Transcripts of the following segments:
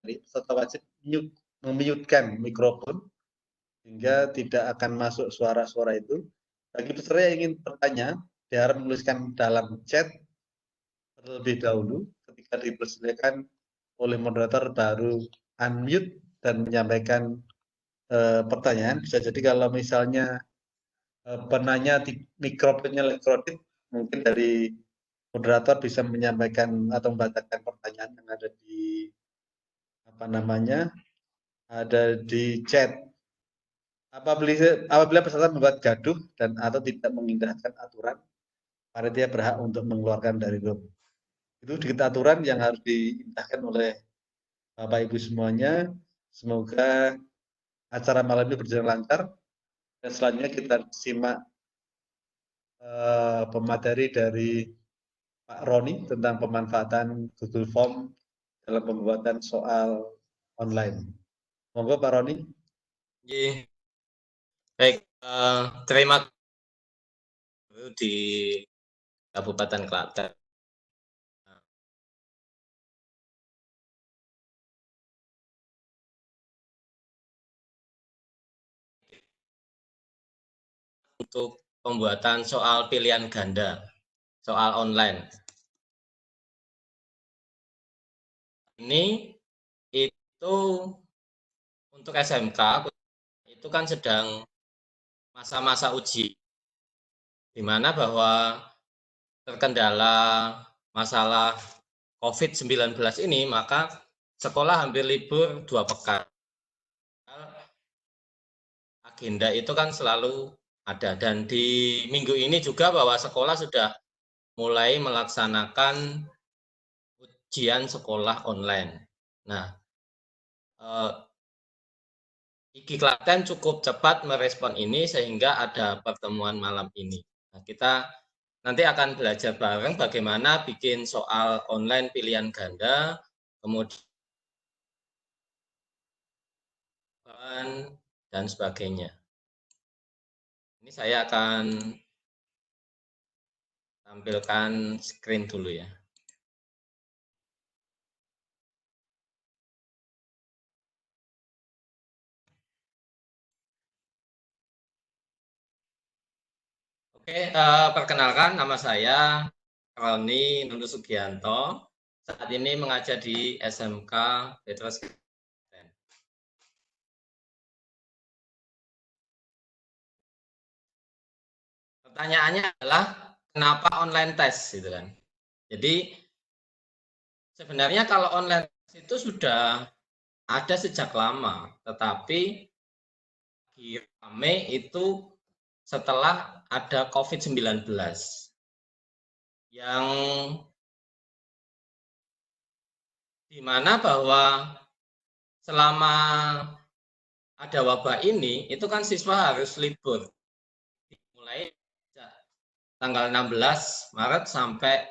peserta wajib memute-kan mikrofon sehingga tidak akan masuk suara-suara itu. Bagi peserta yang ingin bertanya, dia harus menuliskan dalam chat terlebih dahulu. Ketika dipersilakan oleh moderator baru unmute dan menyampaikan pertanyaan. Bisa jadi kalau misalnya penanya mikrofonnya elektronik, mungkin dari moderator bisa menyampaikan atau membacakan pertanyaan yang ada di ada di chat. Apabila peserta membuat gaduh dan atau tidak mengindahkan aturan, panitia berhak untuk mengeluarkan dari room. Itu sedikit aturan yang harus diindahkan oleh Bapak Ibu semuanya. Semoga acara malam ini berjalan lancar. Dan selanjutnya kita simak pemateri dari Pak Roni tentang pemanfaatan Google Form dalam pembuatan soal online. Monggo Pak Roni. Baik, terima kasih di Kabupaten Klaten. Untuk pembuatan soal pilihan ganda, soal online. Ini itu untuk SMK itu kan sedang masa-masa uji, di mana bahwa terkendala masalah COVID-19 ini, maka sekolah hampir libur 2 pekan. Agenda itu kan selalu ada, dan di minggu ini juga bahwa sekolah sudah mulai melaksanakan ujian sekolah online. Nah, IGI Klaten cukup cepat merespon ini sehingga ada pertemuan malam ini. Nah, kita nanti akan belajar bareng bagaimana bikin soal online pilihan ganda, kemudian dan sebagainya. Ini saya akan tampilkan screen dulu ya. Oke, perkenalkan nama saya Roni Nundu Sugianto. Saat ini mengajar di SMK Petrus. Pertanyaannya adalah kenapa online test gitu kan. Jadi sebenarnya kalau online test itu sudah ada sejak lama, tetapi rame itu setelah ada COVID-19 yang dimana bahwa selama ada wabah ini itu kan siswa harus libur mulai tanggal 16 Maret sampai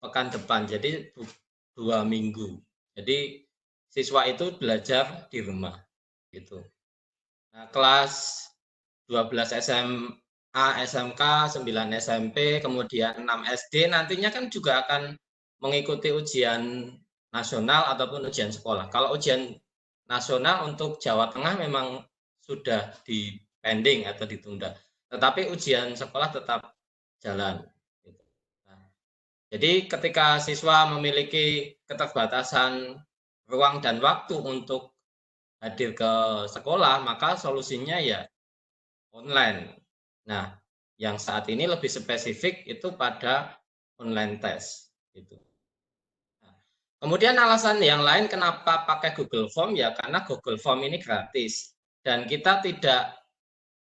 pekan depan, jadi 2 minggu. Jadi siswa itu belajar di rumah gitu. Nah, kelas 12 SMA, SMK, 9 SMP, kemudian 6 SD nantinya kan juga akan mengikuti ujian nasional ataupun ujian sekolah. Kalau ujian nasional untuk Jawa Tengah memang sudah di pending atau ditunda, tetapi ujian sekolah tetap jalan. Nah, jadi ketika siswa memiliki keterbatasan ruang dan waktu untuk hadir ke sekolah, maka solusinya ya online. Nah, yang saat ini lebih spesifik itu pada online test. Gitu. Nah, kemudian alasan yang lain kenapa pakai Google Form ya karena Google Form ini gratis dan kita tidak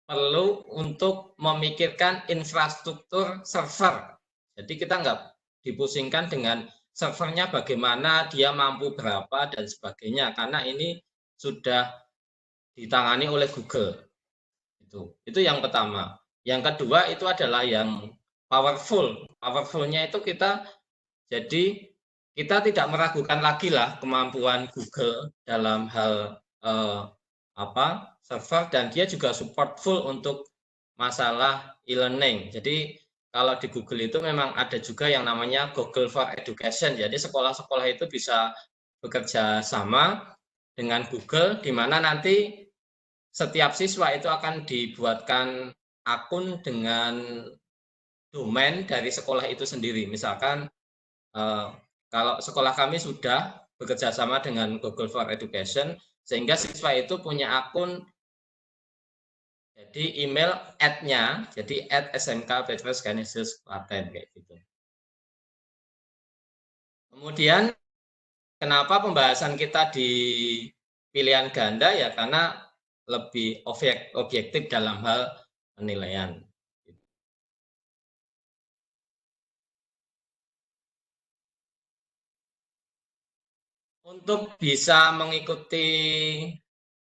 perlu untuk memikirkan infrastruktur server. Jadi kita nggak dipusingkan dengan servernya bagaimana, dia mampu berapa dan sebagainya karena ini sudah ditangani oleh Google. Itu yang pertama. Yang kedua itu adalah yang powerful. Powerfulnya itu kita jadi kita tidak meragukan lagi lah kemampuan Google dalam hal server, dan dia juga support full untuk masalah e-learning. Jadi kalau di Google itu memang ada juga yang namanya Google for Education. Jadi sekolah-sekolah itu bisa bekerja sama dengan Google, di mana nanti setiap siswa itu akan dibuatkan akun dengan domain dari sekolah itu sendiri. Misalkan kalau sekolah kami sudah bekerja sama dengan Google for Education, sehingga siswa itu punya akun, jadi email @-nya, jadi @SMK Petrus Canisius Klaten kayak gitu. Kemudian kenapa pembahasan kita di pilihan ganda ya karena lebih objektif dalam hal penilaian. Untuk bisa mengikuti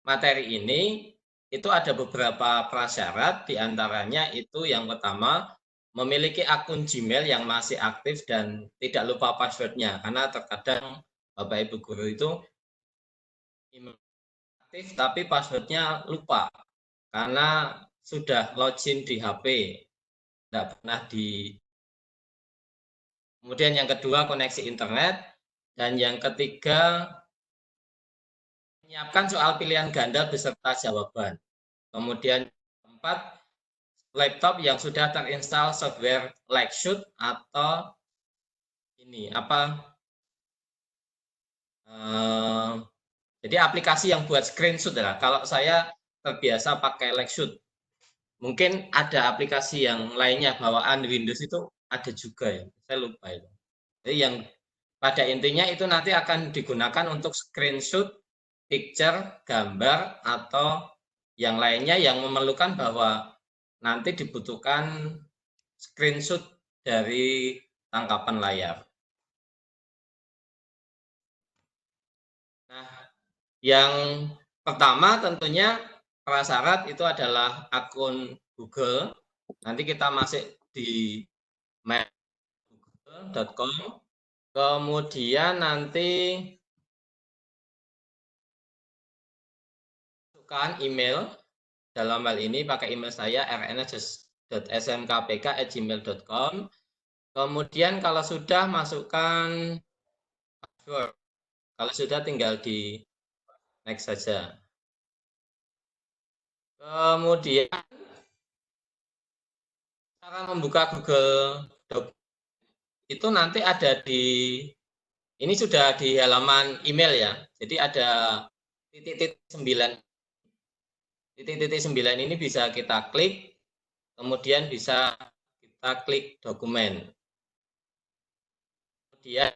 materi ini, itu ada beberapa prasyarat, diantaranya itu yang pertama, memiliki akun Gmail yang masih aktif dan tidak lupa passwordnya, karena terkadang Bapak Ibu Guru itu email aktif tapi passwordnya lupa, karena sudah login di HP, tidak pernah di. Kemudian yang kedua, koneksi internet, dan yang ketiga, menyiapkan soal pilihan ganda beserta jawaban. Kemudian keempat, laptop yang sudah terinstall software Lakeshoot atau ini jadi aplikasi yang buat screenshot lah. Kalau saya terbiasa pakai Lakeshoot. Mungkin ada aplikasi yang lainnya bawaan Windows itu ada juga ya. Saya lupa itu. Jadi yang pada intinya itu nanti akan digunakan untuk screenshot, picture, gambar, atau yang lainnya yang memerlukan bahwa nanti dibutuhkan screenshot dari tangkapan layar. Nah, yang pertama tentunya prasyarat itu adalah akun Google. Nanti kita masuk di google.com. Kemudian nanti masukkan email, dalam hal ini pakai email saya rns.smkpk@gmail.com. Kemudian kalau sudah masukkan password. Kalau sudah tinggal di next saja. Kemudian cara membuka Google Doc itu nanti ada di, ini sudah di halaman email ya. Jadi ada titik-titik 9. Titik-titik 9 ini bisa kita klik, kemudian bisa kita klik dokumen. Kemudian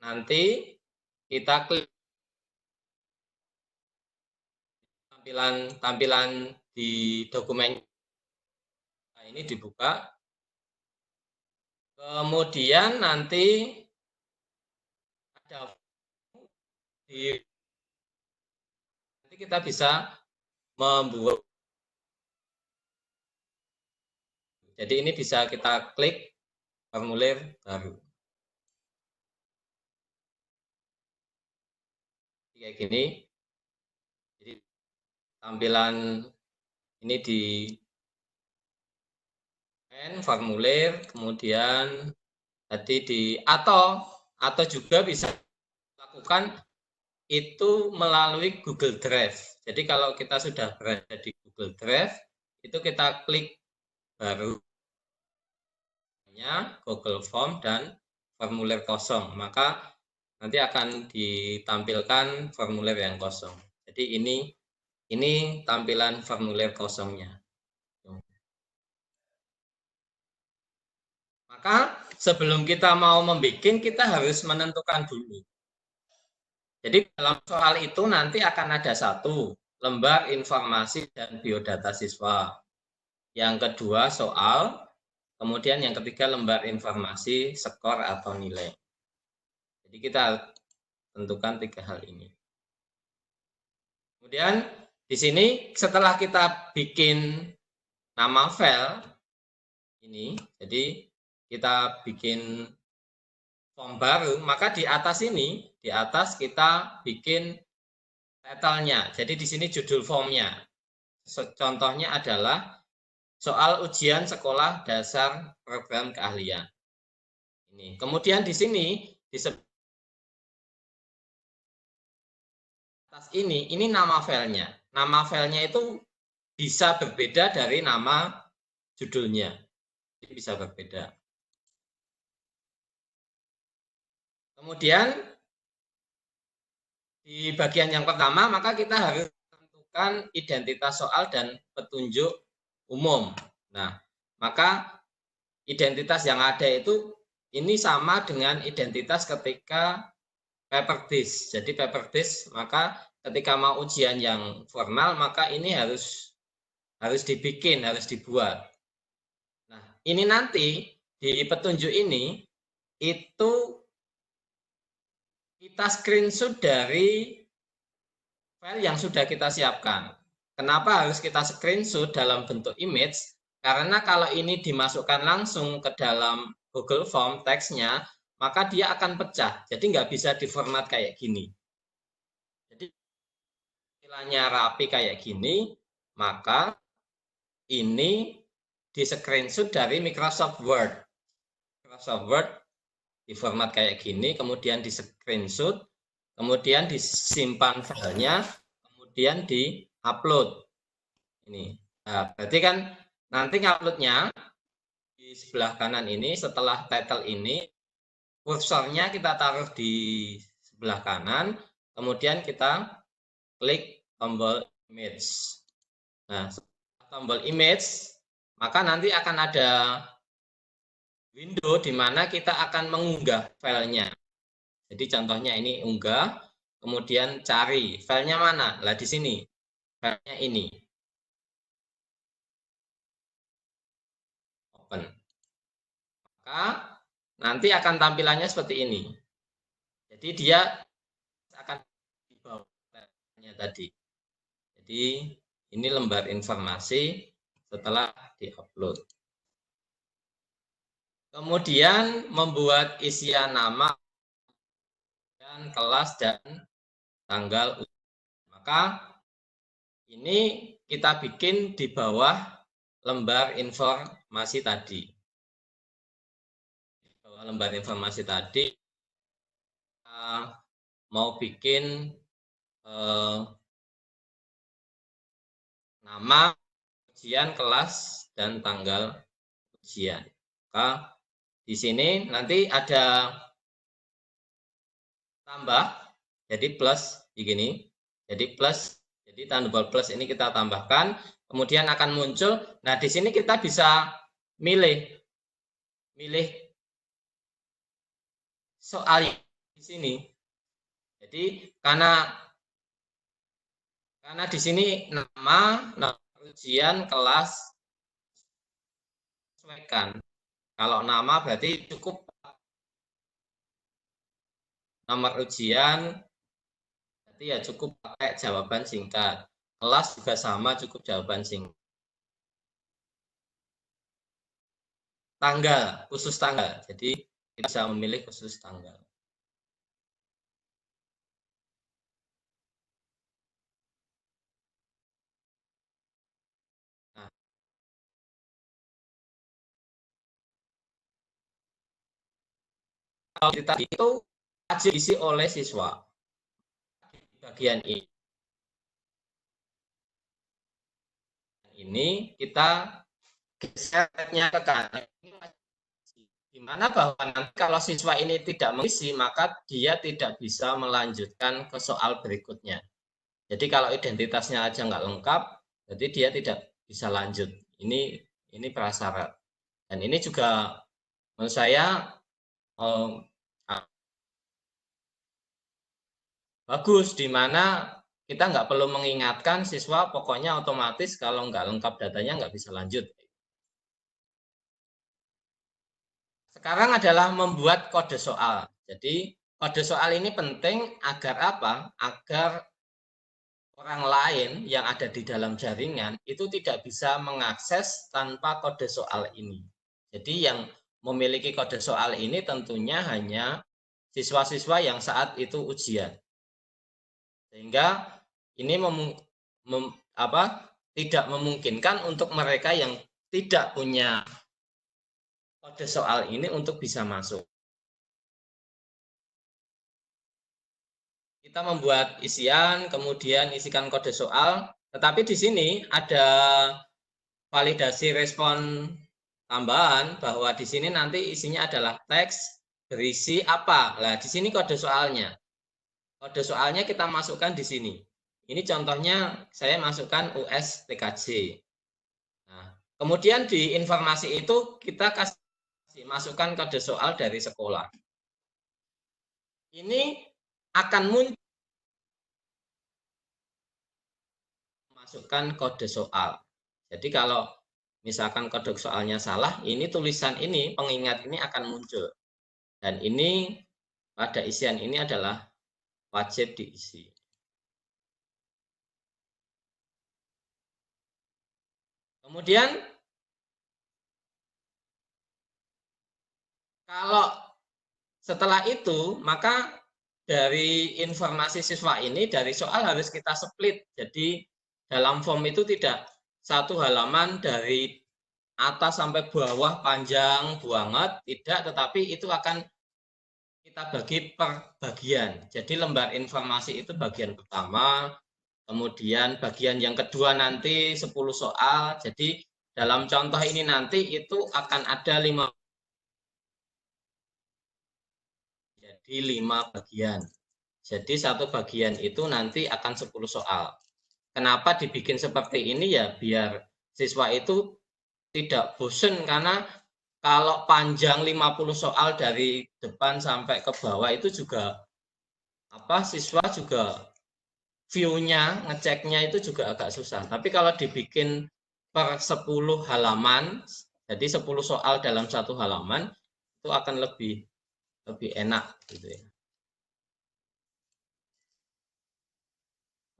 nanti kita klik tampilan di dokumen. Nah, ini dibuka. Kemudian nanti ada nanti kita bisa membuat. Jadi ini bisa kita klik formulir baru. Kayak gini. Jadi tampilan ini di formulir, kemudian tadi di atau juga bisa lakukan itu melalui Google Drive. Jadi kalau kita sudah berada di Google Drive, itu kita klik baru Google Form dan formulir kosong, maka nanti akan ditampilkan formulir yang kosong. Jadi ini tampilan formulir kosongnya. Maka sebelum kita mau membuat, kita harus menentukan dulu. Jadi dalam soal itu nanti akan ada satu, lembar informasi dan biodata siswa. Yang kedua soal, kemudian yang ketiga lembar informasi, skor atau nilai. Jadi kita tentukan 3 hal ini. Kemudian di sini setelah kita bikin nama file ini, jadi kita bikin form baru, maka di atas ini, di atas kita bikin title-nya. Jadi di sini judul formnya. Contohnya adalah soal ujian sekolah dasar program keahlian. Ini. Kemudian di sini disebut atas ini nama filenya. Nama filenya itu bisa berbeda dari nama judulnya. Jadi bisa berbeda. Kemudian di bagian yang pertama, maka kita harus menentukan identitas soal dan petunjuk umum. Nah, maka identitas yang ada itu ini sama dengan identitas ketika paper disk. Jadi paper disk, maka ketika mau ujian yang formal, maka ini harus dibikin, harus dibuat. Nah, ini nanti di petunjuk ini itu kita screenshot dari file yang sudah kita siapkan. Kenapa harus kita screenshot dalam bentuk image? Karena kalau ini dimasukkan langsung ke dalam Google Form teksnya, maka dia akan pecah. Jadi nggak bisa diformat kayak gini. Jadi istilahnya rapi kayak gini, maka ini di screenshot dari Microsoft Word. Microsoft Word diformat kayak gini, kemudian di screenshot, kemudian disimpan filenya, kemudian di-upload. Ini. Nah, berarti kan nanti nguploadnya di sebelah kanan ini, setelah title ini, kursornya kita taruh di sebelah kanan, kemudian kita klik tombol image. Nah, setelah tombol image, maka nanti akan ada window di mana kita akan mengunggah filenya. Jadi contohnya ini unggah, kemudian cari filenya mana? Lah di sini, filenya ini. Open. Maka nanti akan tampilannya seperti ini. Jadi dia akan di bawahnya tadi. Jadi ini lembar informasi setelah diupload. Kemudian membuat isian nama dan kelas dan tanggal. Maka ini kita bikin di bawah lembar informasi tadi. Di bawah lembar informasi tadi kita mau bikin nama, ujian, kelas, dan tanggal ujian. Maka di sini nanti ada tambah, jadi plus begini, jadi plus, jadi tombol plus ini kita tambahkan, kemudian akan muncul. Nah di sini kita bisa milih soal di sini. Jadi karena di sini nama ujian, kelas sesuaikan. Kalau nama berarti cukup nomor ujian, berarti ya cukup pakai jawaban singkat. Kelas juga sama, cukup jawaban singkat. Tanggal, khusus tanggal. Jadi kita bisa memilih khusus tanggal. Nah, kalau kita itu wajib diisi oleh siswa. Di bagian ini kita gesernya ke kanan. Di mana bahwa nanti kalau siswa ini tidak mengisi, maka dia tidak bisa melanjutkan ke soal berikutnya. Jadi kalau identitasnya aja nggak lengkap, berarti dia tidak bisa lanjut. Ini prasyarat. Dan ini juga menurut saya bagus, di mana kita nggak perlu mengingatkan siswa, pokoknya otomatis kalau nggak lengkap datanya nggak bisa lanjut. Sekarang adalah membuat kode soal. Jadi kode soal ini penting agar apa? Agar orang lain yang ada di dalam jaringan itu tidak bisa mengakses tanpa kode soal ini. Jadi yang memiliki kode soal ini tentunya hanya siswa-siswa yang saat itu ujian. Sehingga ini tidak memungkinkan untuk mereka yang tidak punya kode soal ini untuk bisa masuk. kita membuat isian, kemudian isikan kode soal, tetapi di sini ada validasi respon tambahan bahwa di sini nanti isinya adalah teks berisi apa. Nah, di sini kode soalnya. Kode soalnya kita masukkan di sini. Ini contohnya saya masukkan US TKJ. Nah, kemudian di informasi itu kita kasih masukkan kode soal dari sekolah. Ini akan muncul masukkan kode soal. Jadi kalau misalkan kode soalnya salah, ini tulisan ini, pengingat ini akan muncul. Dan ini pada isian ini adalah wajib diisi. Kemudian kalau setelah itu, maka dari informasi siswa ini, dari soal harus kita split. Jadi dalam form itu tidak satu halaman dari atas sampai bawah panjang banget, tidak, tetapi itu akan kita bagi per bagian. Jadi lembar informasi itu bagian pertama, kemudian bagian yang kedua nanti 10 soal. Jadi dalam contoh ini nanti itu akan ada 5 bagian. Jadi satu bagian itu nanti akan 10 soal. Kenapa dibikin seperti ini ya? Biar siswa itu tidak bosen, karena kalau panjang 50 soal dari depan sampai ke bawah itu juga siswa juga view-nya, ngeceknya itu juga agak susah. Tapi kalau dibikin per 10 halaman, jadi 10 soal dalam satu halaman, itu akan lebih enak gitu ya.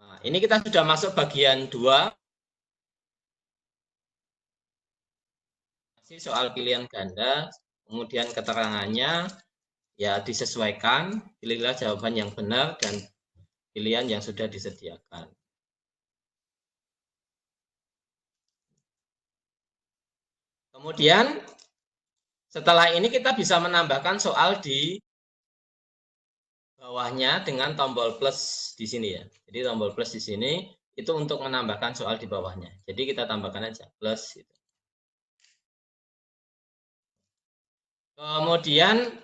Nah, ini kita sudah masuk bagian 2. Soal pilihan ganda, kemudian keterangannya ya disesuaikan, pilihlah jawaban yang benar dan pilihan yang sudah disediakan. Kemudian setelah ini kita bisa menambahkan soal di bawahnya dengan tombol plus di sini ya. Jadi tombol plus di sini itu untuk menambahkan soal di bawahnya. Jadi kita tambahkan aja plus gitu. Kemudian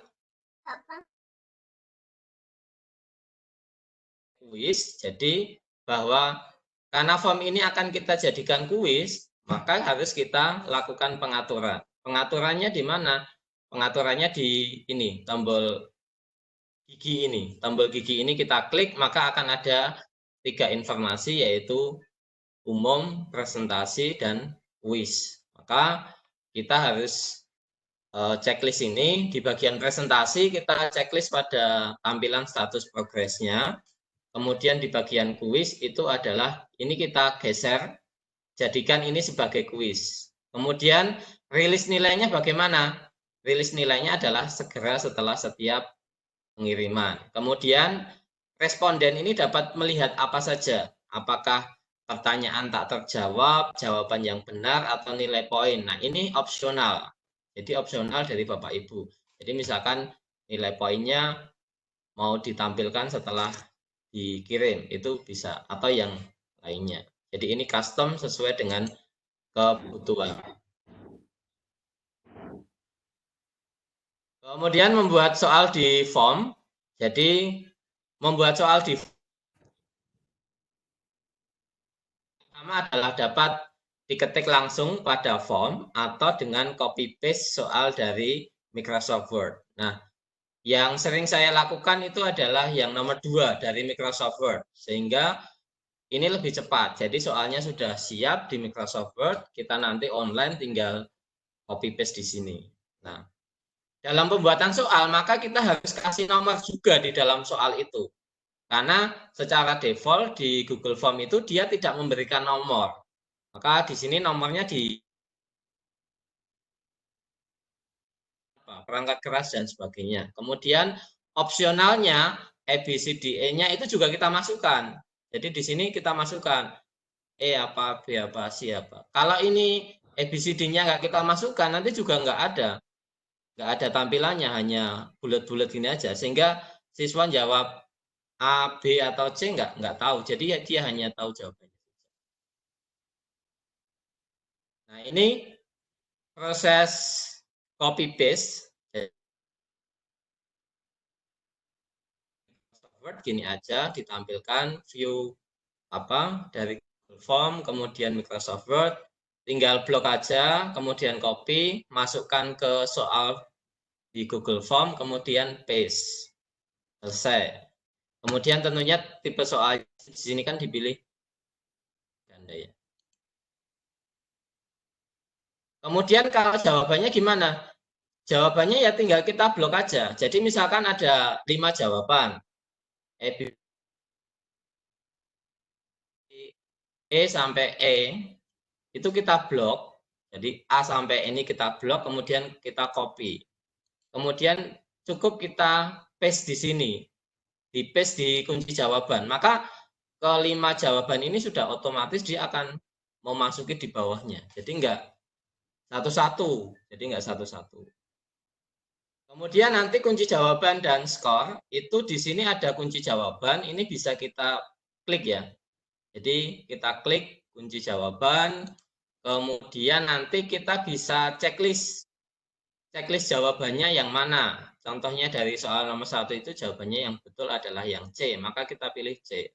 kuis, jadi bahwa karena form ini akan kita jadikan kuis, maka harus kita lakukan pengaturan. Pengaturannya di mana? Pengaturannya di ini, tombol gigi ini. Tombol gigi ini kita klik, maka akan ada 3 informasi, yaitu umum, presentasi, dan kuis. Maka kita harus checklist ini. Di bagian presentasi kita checklist pada tampilan status progresnya. Kemudian di bagian kuis itu adalah, ini kita geser, jadikan ini sebagai kuis. Kemudian rilis nilainya bagaimana? Rilis nilainya adalah segera setelah setiap pengiriman. Kemudian responden ini dapat melihat apa saja, apakah pertanyaan tak terjawab, jawaban yang benar, atau nilai poin. Nah, ini opsional. Jadi opsional dari Bapak Ibu. Jadi misalkan nilai poinnya mau ditampilkan setelah dikirim, itu bisa, atau yang lainnya. Jadi ini custom sesuai dengan kebutuhan. Kemudian membuat soal di form. Jadi membuat soal di form pertama adalah dapat diketik langsung pada form atau dengan copy paste soal dari Microsoft Word. Nah, yang sering saya lakukan itu adalah yang nomor 2 dari Microsoft Word, sehingga ini lebih cepat. Jadi soalnya sudah siap di Microsoft Word, kita nanti online tinggal copy paste di sini. Nah, dalam pembuatan soal maka kita harus kasih nomor juga di dalam soal itu. Karena secara default di Google Form itu dia tidak memberikan nomor. Maka di sini nomornya di perangkat keras dan sebagainya. Kemudian opsionalnya ABCDE-nya itu juga kita masukkan. Jadi di sini kita masukkan E apa, B apa, C apa. Kalau ini ABCD-nya nggak kita masukkan, nanti juga nggak ada tampilannya, hanya bulat-bulat gini aja. Sehingga siswa jawab A, B atau C nggak tahu. Jadi ya dia hanya tahu jawabannya. Nah, ini proses copy paste. Word gini aja ditampilkan view apa dari Google Form, kemudian Microsoft Word, tinggal blok aja, kemudian copy, masukkan ke soal di Google Form, kemudian paste. Selesai. Kemudian tentunya tipe soal di sini kan dipilih ganda ya. Kemudian kalau jawabannya gimana? Jawabannya ya tinggal kita blok aja. Jadi misalkan ada 5 jawaban. E sampai E itu kita blok. Jadi A sampai ini kita blok, kemudian kita copy. Kemudian cukup kita paste di sini. Di paste di kunci jawaban. Maka kelima jawaban ini sudah otomatis dia akan memasuki di bawahnya. Jadi enggak satu-satu. Jadi enggak satu-satu. Kemudian nanti kunci jawaban dan skor itu di sini ada kunci jawaban. Ini bisa kita klik ya. Jadi kita klik kunci jawaban. Kemudian nanti kita bisa checklist jawabannya yang mana. Contohnya dari soal nomor 1 itu jawabannya yang betul adalah yang C. Maka kita pilih C.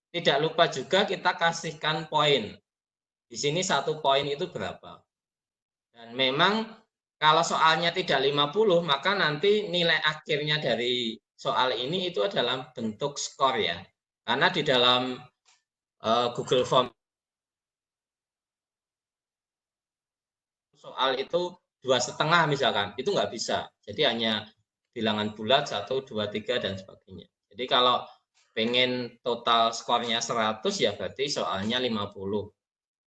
Tidak lupa juga kita kasihkan poin. Di sini 1 poin itu berapa. Dan memang kalau soalnya tidak 50, maka nanti nilai akhirnya dari soal ini itu adalah bentuk skor ya. Karena di dalam Google Form soal itu 2,5 misalkan, itu nggak bisa. Jadi hanya bilangan bulat 1, 2, 3 dan sebagainya. Jadi kalau pengen total skornya 100 ya berarti soalnya 50.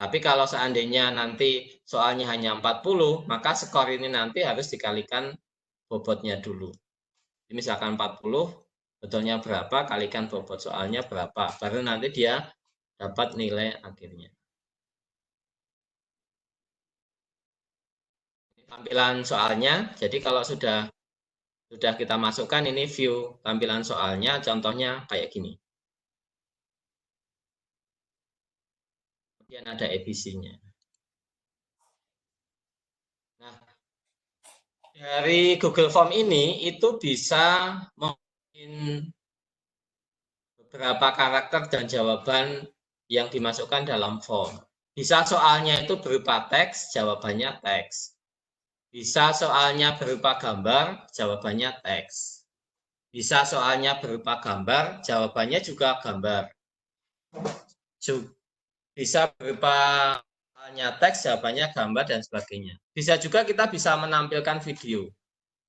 Tapi kalau seandainya nanti soalnya hanya 40, maka skor ini nanti harus dikalikan bobotnya dulu. Jadi misalkan 40, betulnya berapa, kalikan bobot soalnya berapa. Baru nanti dia dapat nilai akhirnya. Tampilan soalnya, jadi kalau sudah kita masukkan ini view tampilan soalnya, contohnya kayak gini. Kemudian ada ABC-nya. Nah, dari Google Form ini itu bisa mungkin beberapa karakter dan jawaban yang dimasukkan dalam form. Bisa soalnya itu berupa teks, jawabannya teks. Bisa soalnya berupa gambar, jawabannya teks. Bisa soalnya berupa gambar, jawabannya juga gambar. Bisa berupa soalnya teks, jawabannya gambar, dan sebagainya. Bisa juga kita bisa menampilkan video.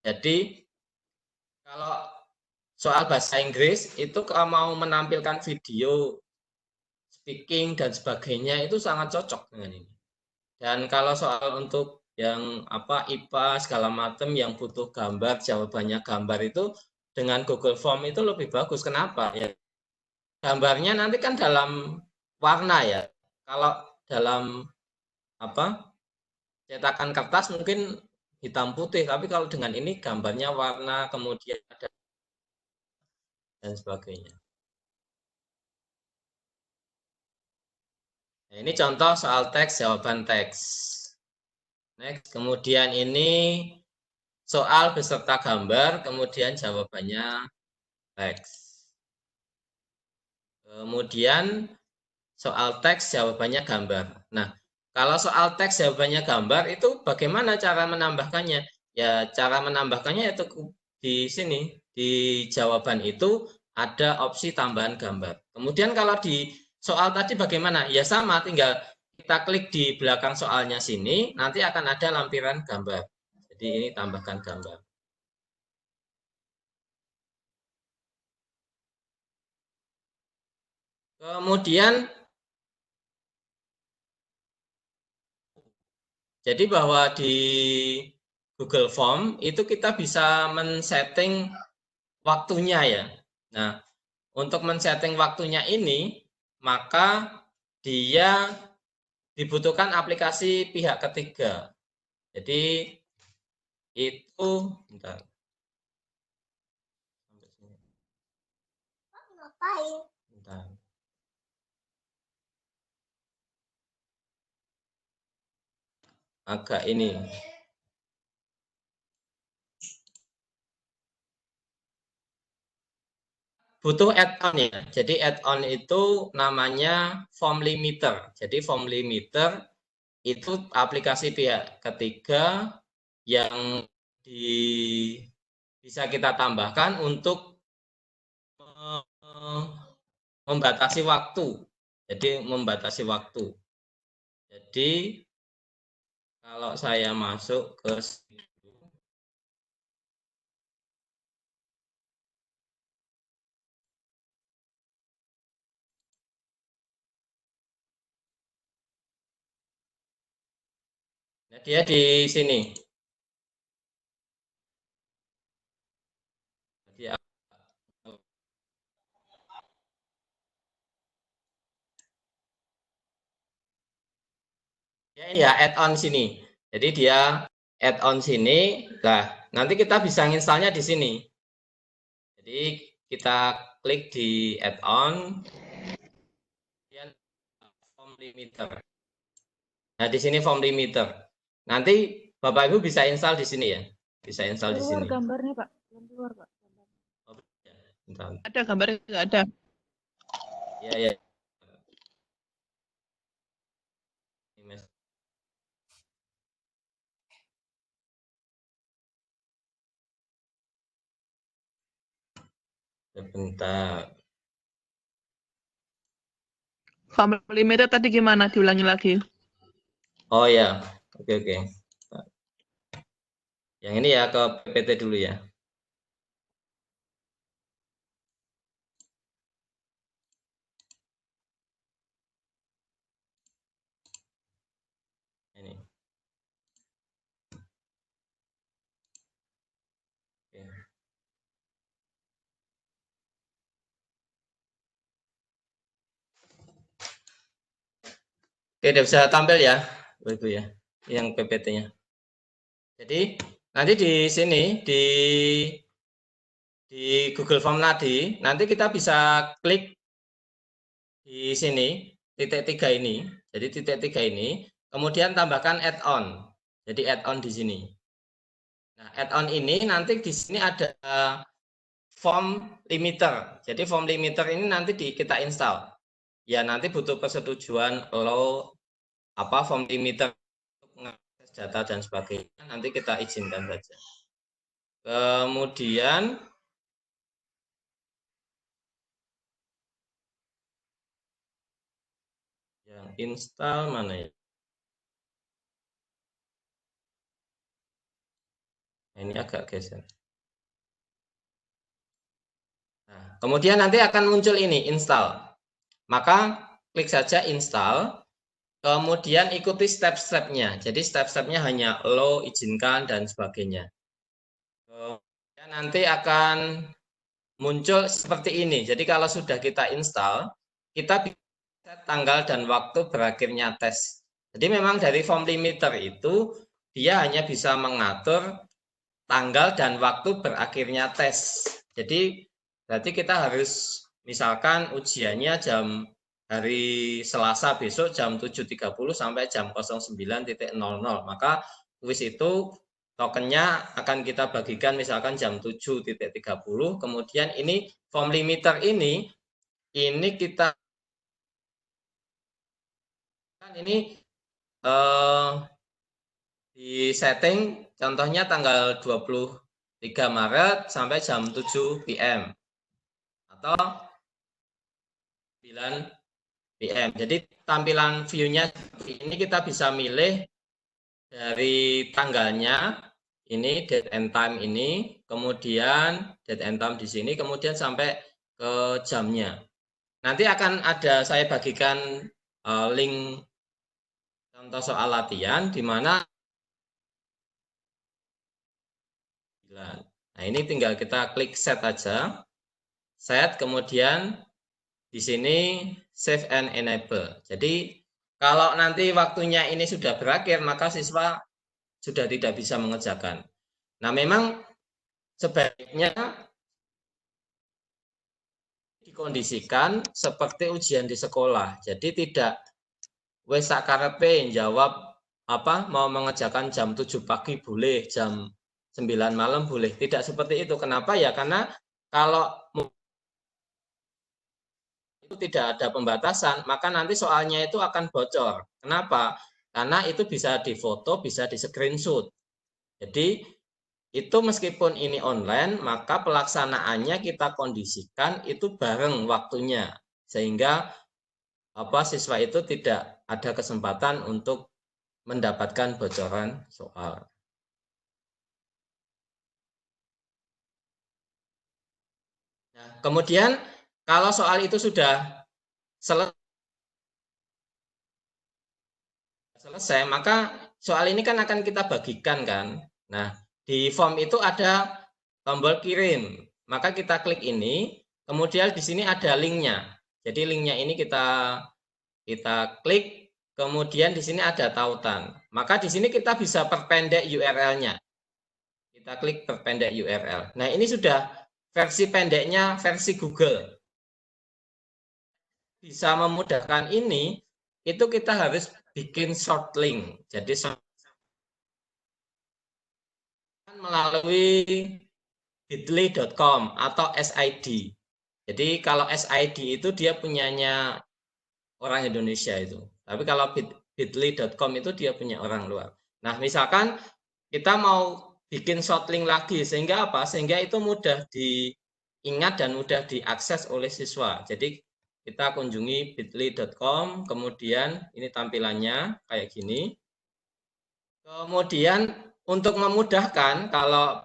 Jadi, kalau soal bahasa Inggris, itu kalau mau menampilkan video, speaking, dan sebagainya, itu sangat cocok dengan ini. Dan kalau soal untuk yang IPA segala macam yang butuh gambar, jawabannya gambar itu dengan Google Form itu lebih bagus. Kenapa? Ya, gambarnya nanti kan dalam warna ya. Kalau dalam cetakan kertas mungkin hitam putih, tapi kalau dengan ini gambarnya warna, kemudian ada dan sebagainya. Nah, ini contoh soal teks, jawaban teks. Next, kemudian ini soal beserta gambar, kemudian jawabannya teks. Kemudian soal teks, jawabannya gambar. Nah, kalau soal teks, jawabannya gambar, itu bagaimana cara menambahkannya? Ya, cara menambahkannya itu di sini, di jawaban itu ada opsi tambahan gambar. Kemudian kalau di soal tadi bagaimana? Ya sama, tinggal kita klik di belakang soalnya sini, nanti akan ada lampiran gambar. Jadi ini tambahkan gambar. Kemudian jadi bahwa di Google Form itu kita bisa men-setting waktunya ya. Nah, untuk men-setting waktunya ini, maka dia dibutuhkan aplikasi pihak ketiga. Jadi itu bentar. Bentar. Agak ini. Butuh add-on ya. Jadi add-on itu namanya form limiter. Jadi form limiter itu aplikasi pihak ketiga yang bisa kita tambahkan untuk membatasi waktu. Jadi membatasi waktu. Jadi kalau saya masuk ke dia di sini. Dia ya add-on sini. Jadi dia add-on sini. Nah, nanti kita bisa installnya di sini. Jadi kita klik di add-on, kemudian form limiter. Nah, di sini form limiter. Nanti Bapak Ibu bisa install di sini ya. Bisa install di sini. Gambarnya Pak, keluar Pak. Oh, ya. Bentar. Ada gambarnya nggak ada. Ya, ya. Sebentar. Form limiter tadi gimana? Diulangi lagi. Oh ya, oke. Yang ini ya ke PPT dulu ya. Ini. Oke. Oke, udah bisa tampil ya, Ibu ya, yang PPT-nya. Jadi nanti di sini di Google Form tadi, nanti kita bisa klik di sini titik 3 ini. Jadi titik 3 ini, kemudian tambahkan add-on. Jadi add-on di sini. Nah, add-on ini nanti di sini ada form limiter. Jadi form limiter ini nanti kita install. Ya nanti butuh persetujuan lo form limiter untuk mengakses data dan sebagainya, nanti kita izinkan saja. Kemudian yang install mana ya? Ini agak geser. Nah, kemudian nanti akan muncul ini install. Maka klik saja install. Kemudian ikuti step-stepnya. Jadi step-stepnya hanya lo izinkan dan sebagainya. Kemudian nanti akan muncul seperti ini. Jadi kalau sudah kita install, kita bisa set tanggal dan waktu berakhirnya tes. Jadi memang dari form limiter itu dia hanya bisa mengatur tanggal dan waktu berakhirnya tes. Jadi berarti kita harus misalkan ujiannya jam hari Selasa besok jam 7.30 sampai jam 09.00. Maka kuis itu tokennya akan kita bagikan misalkan jam 7.30. Kemudian ini form limiter ini kita ini di setting contohnya tanggal 23 Maret sampai jam 7 PM atau 9 PM. Jadi tampilan view-nya ini kita bisa milih dari tanggalnya, ini date and time ini, kemudian date and time di sini, kemudian sampai ke jamnya. Nanti akan ada saya bagikan link contoh soal latihan di mana nah ini tinggal kita klik set aja. Set kemudian di sini save and enable. Jadi kalau nanti waktunya ini sudah berakhir maka siswa sudah tidak bisa mengerjakan. Nah, memang sebaiknya dikondisikan seperti ujian di sekolah. Jadi tidak wes sakarepe jawab apa mau mengerjakan jam 7 pagi boleh, jam 9 malam boleh. Tidak seperti itu. Kenapa ya? Karena kalau itu tidak ada pembatasan, maka nanti soalnya itu akan bocor. Kenapa? Karena itu bisa difoto, bisa di screenshot. Jadi itu meskipun ini online, maka pelaksanaannya kita kondisikan itu bareng waktunya. Sehingga siswa itu tidak ada kesempatan untuk mendapatkan bocoran soal. Nah, kemudian kalau soal itu sudah selesai, maka soal ini kan akan kita bagikan kan. Nah, di form itu ada tombol kirim. Maka kita klik ini, kemudian di sini ada linknya. Jadi linknya ini kita klik, kemudian di sini ada tautan. Maka di sini kita bisa perpendek URL-nya. Kita klik perpendek URL. Nah, ini sudah versi pendeknya versi Google. Bisa memudahkan ini, itu kita harus bikin short link. Jadi melalui bit.ly.com atau SID. Jadi kalau SID itu dia punyanya orang Indonesia itu. Tapi kalau bit.ly.com itu dia punya orang luar. Nah, misalkan kita mau bikin short link lagi sehingga apa? Sehingga itu mudah diingat dan mudah diakses oleh siswa. Jadi kita kunjungi bit.ly.com, kemudian ini tampilannya kayak gini. Kemudian untuk memudahkan, kalau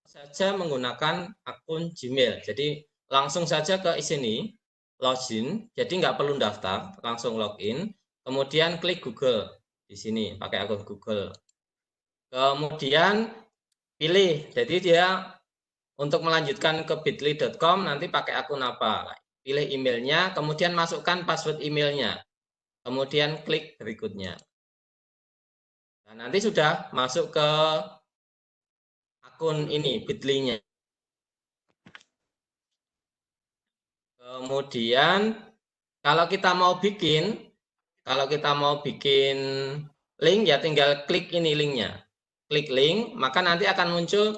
saja menggunakan akun Gmail, jadi langsung saja ke sini, login, jadi nggak perlu daftar, langsung login, kemudian klik Google di sini, pakai akun Google. Kemudian pilih, jadi dia untuk melanjutkan ke bit.ly.com nanti pakai akun apa, pilih emailnya, kemudian masukkan password emailnya. Kemudian klik berikutnya. Nah, nanti sudah masuk ke akun ini, bit.ly-nya. Kemudian kalau kita mau bikin link ya tinggal klik ini linknya. Klik link, maka nanti akan muncul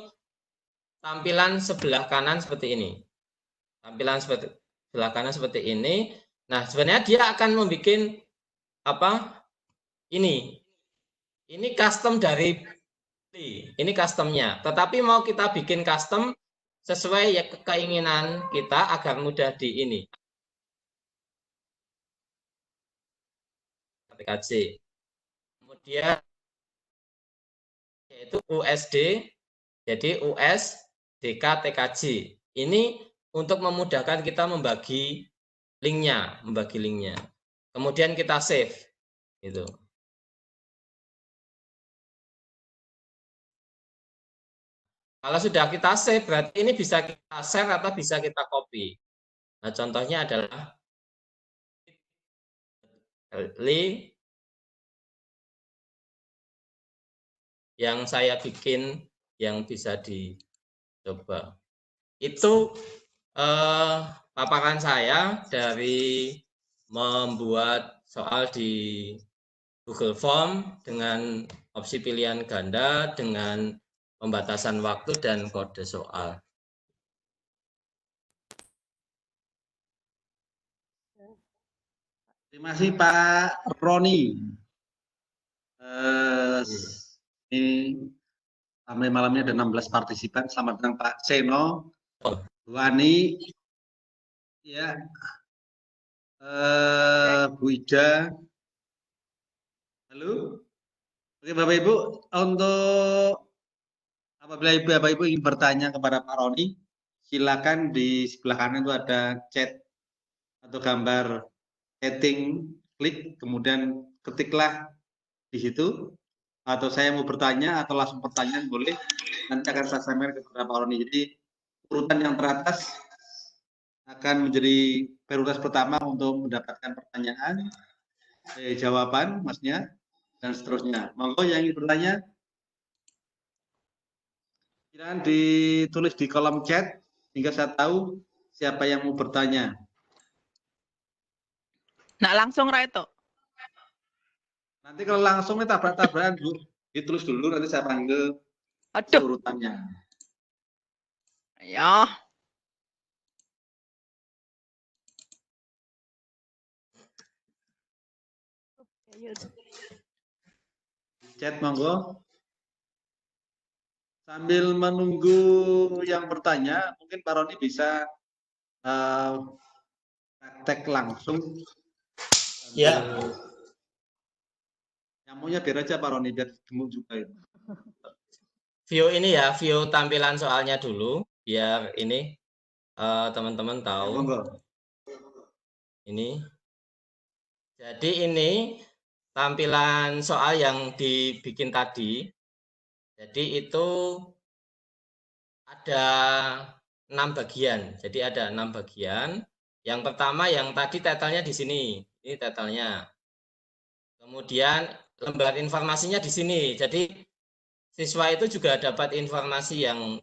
tampilan sebelah kanan seperti ini. Tampilan sebelah kanan seperti ini. Nah, sebenarnya dia akan membuat ini custom dari ini customnya, tetapi mau kita bikin custom sesuai ya keinginan kita agar mudah di ini TKJ. Kemudian yaitu USD, jadi US DK TKJ. Ini untuk memudahkan kita membagi linknya. Kemudian kita save, itu. Kalau sudah kita save, berarti ini bisa kita share atau bisa kita copy. Nah, contohnya adalah link yang saya bikin yang bisa dicoba. Itu paparan saya dari membuat soal di Google Form dengan opsi pilihan ganda, dengan pembatasan waktu dan kode soal. Terima kasih Pak Roni. Ini sampai malamnya ada 16 partisipan. Selamat datang Pak Seno, Bu Ani, ya, Bu Ida. Halo. Oke Bapak Ibu, untuk apabila Bapak Ibu ingin bertanya kepada Pak Roni, silakan di sebelah kanan itu ada chat atau gambar chatting, klik, kemudian ketiklah di situ, atau saya mau bertanya atau langsung pertanyaan boleh, nanti akan saya sampaikan kepada Pak Roni. Jadi urutan yang teratas akan menjadi prioritas pertama untuk mendapatkan pertanyaan, jawaban maksudnya, dan seterusnya. Monggo yang ingin bertanya. Silakan ditulis di kolom chat sehingga saya tahu siapa yang mau bertanya. Nah, langsung ra itu. Nanti kalau langsung ini tabrak-tabrakan dulu, ditulis dulu nanti saya panggil Aduh, urutannya. ya. Chat monggo. Sambil menunggu yang bertanya, mungkin Pak Roni bisa praktek langsung. Ya. Nyamunya biar aja Pak Roni, biar gemuk juga itu. View ini ya, view tampilan soalnya dulu, biar ini teman-teman tahu. Monggo. Ini. Jadi ini tampilan soal yang dibikin tadi. Jadi itu ada 6 bagian. Jadi ada 6 bagian. Yang pertama yang tadi title-nya di sini. Ini title-nya. Kemudian lembar informasinya di sini. Jadi siswa itu juga dapat informasi yang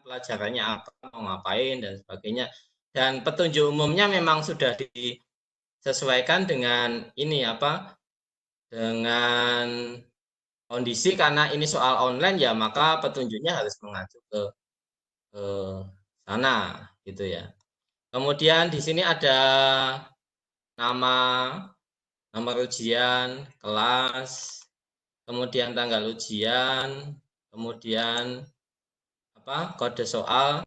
pelajarannya apa, mau ngapain dan sebagainya. Dan petunjuk umumnya memang sudah disesuaikan dengan ini apa? Dengan kondisi karena ini soal online ya, maka petunjuknya harus mengacu ke sana gitu ya. Kemudian di sini ada nomor ujian, kelas, kemudian tanggal ujian, kemudian apa? Kode soal.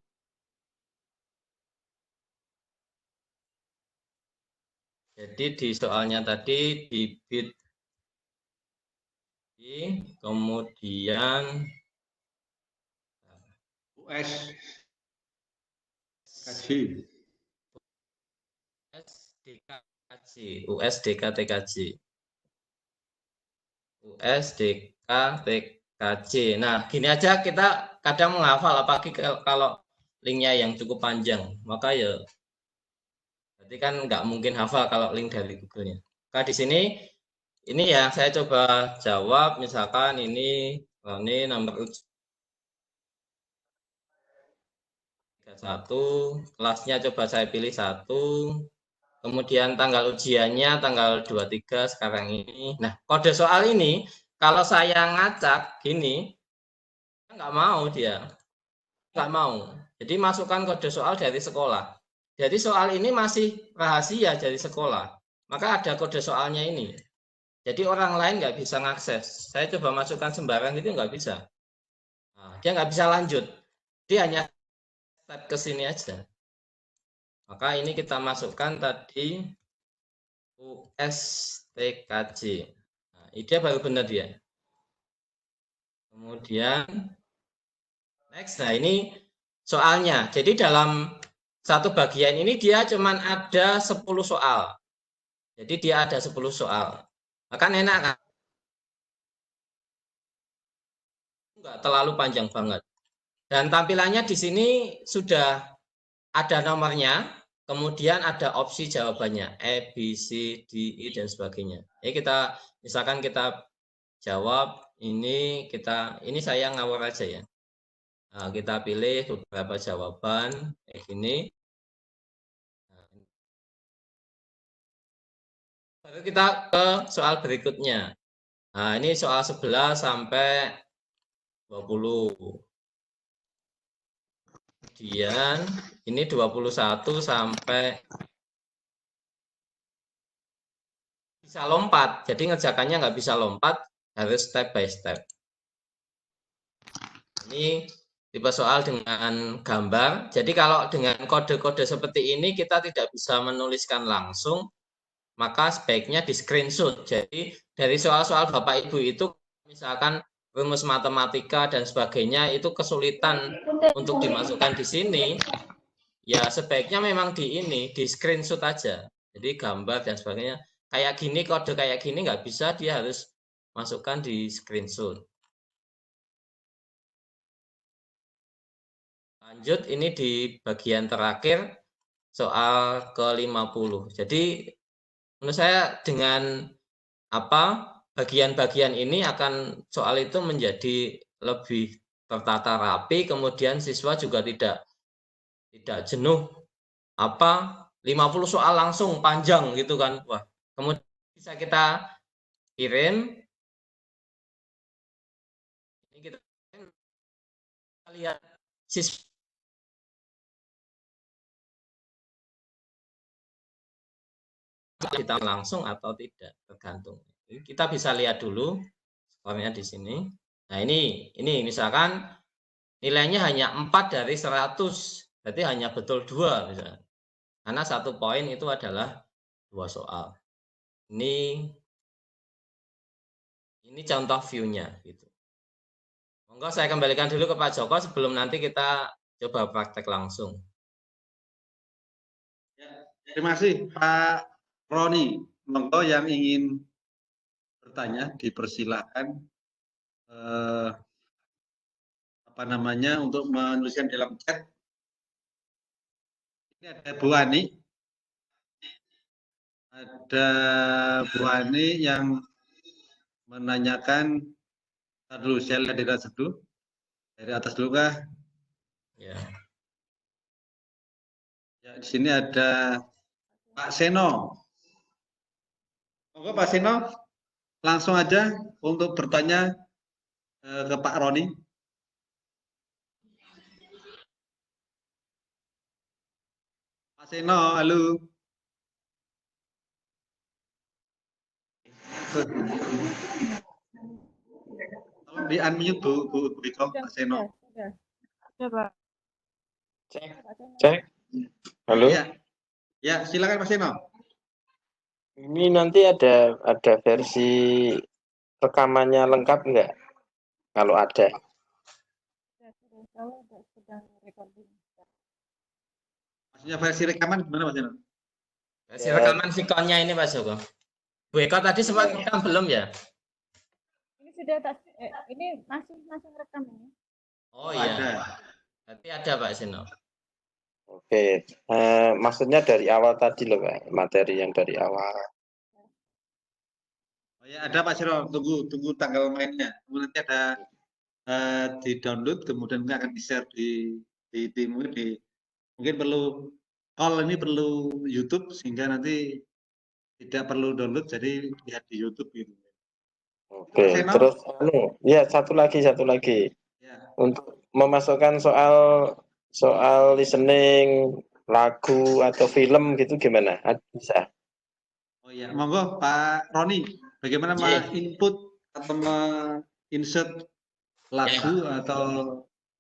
Jadi di soalnya tadi di bit kemudian US KJ. USDK-TKJ. USDK-TKJ. Nah, gini aja kita kadang menghafal, apalagi kalau linknya yang cukup panjang. Maka ya, berarti kan nggak mungkin hafal kalau link dari Google-nya. Maka di sini, ini ya saya coba jawab, misalkan ini nomor ujian 31, kelasnya coba saya pilih 1, kemudian tanggal ujiannya tanggal 23 sekarang ini. Nah, kode soal ini kalau saya ngacak gini, nggak mau dia, nggak mau. Jadi masukkan kode soal dari sekolah. Jadi soal ini masih rahasia dari sekolah. Maka ada kode soalnya ini. Jadi orang lain nggak bisa mengakses. Saya coba masukkan sembarang itu nggak bisa. Nah, dia nggak bisa lanjut. Dia hanya step ke sini aja. Maka ini kita masukkan tadi USTKJ. Nah, dia baru benar dia. Kemudian next, nah ini soalnya. Jadi dalam satu bagian ini dia cuma ada 10 soal. Jadi dia ada 10 soal. Maka enak kan? Enggak terlalu panjang banget. Dan tampilannya di sini sudah ada nomornya, kemudian ada opsi jawabannya, A, B, C, D, E, dan sebagainya. Jadi kita, misalkan kita jawab, ini saya ngawur aja ya. Nah, kita pilih beberapa jawaban, kayak gini. Baru kita ke soal berikutnya. Nah, ini soal 11 sampai 20. Kemudian ini 21 sampai bisa lompat. Jadi ngerjakannya nggak bisa lompat, harus step by step. Ini tipe soal dengan gambar. Jadi kalau dengan kode-kode seperti ini kita tidak bisa menuliskan langsung, maka sebaiknya di screenshot. Jadi dari soal-soal Bapak Ibu itu misalkan rumus matematika dan sebagainya itu kesulitan untuk dimasukkan di sini, ya sebaiknya memang di screenshot aja. Jadi gambar dan sebagainya. Kayak gini, kode kayak gini nggak bisa, dia harus masukkan di screenshot. Lanjut, ini di bagian terakhir, soal ke-50. Jadi menurut saya dengan bagian-bagian ini akan soal itu menjadi lebih tertata rapi, kemudian siswa juga tidak jenuh 50 soal langsung panjang gitu kan. Wah, kemudian bisa kita kirim, ini kita lihat siswa kita langsung atau tidak, tergantung. Kita bisa lihat dulu skornya di sini. Nah, ini misalkan nilainya hanya 4 dari 100, berarti hanya betul 2 misalnya. Karena 1 poin itu adalah 2 soal. Ini contoh view-nya gitu. Monggo saya kembalikan dulu ke Pak Joko sebelum nanti kita coba praktek langsung. Ya, terima kasih Pak Roni. Monggo yang ingin bertanya dipersilakan untuk menuliskan dalam chat. Ini ada Bu Ani. Ada Bu Ani yang menanyakan, dulu saya lihat dari atas dulu kah? Ya. Ya, di sini ada Pak Seno. Monggo Pak Seno, langsung aja untuk bertanya ke Pak Roni. Pak Seno, halo. Tolong di unmute Bu Biko, Pak Seno. Ya, Pak. Cek. Halo. Ya, silakan Pak Seno. Ini nanti ada versi rekamannya lengkap enggak? Kalau ada. Maksudnya versi rekaman gimana Pak Seno? Versi rekaman sikonnya ini Pak Joko. Bu Eko tadi sempat rekam belum ya? Ini sudah ini masih rekam ini. Oh iya. Berarti ada Pak Seno. Oke. Maksudnya dari awal tadi loh Pak, materi yang dari awal. Oh ya, ada Pak Seno, tunggu tanggal mainnya. Kemudian nanti ada di download, kemudian akan di-share mungkin perlu call ini perlu YouTube sehingga nanti tidak perlu download, jadi lihat di YouTube gitu. Oke, terus ya satu lagi. Ya. Untuk memasukkan soal listening lagu atau film gitu gimana? Bisa? Oh iya, monggo Pak Roni, bagaimana input atau insert lagu atau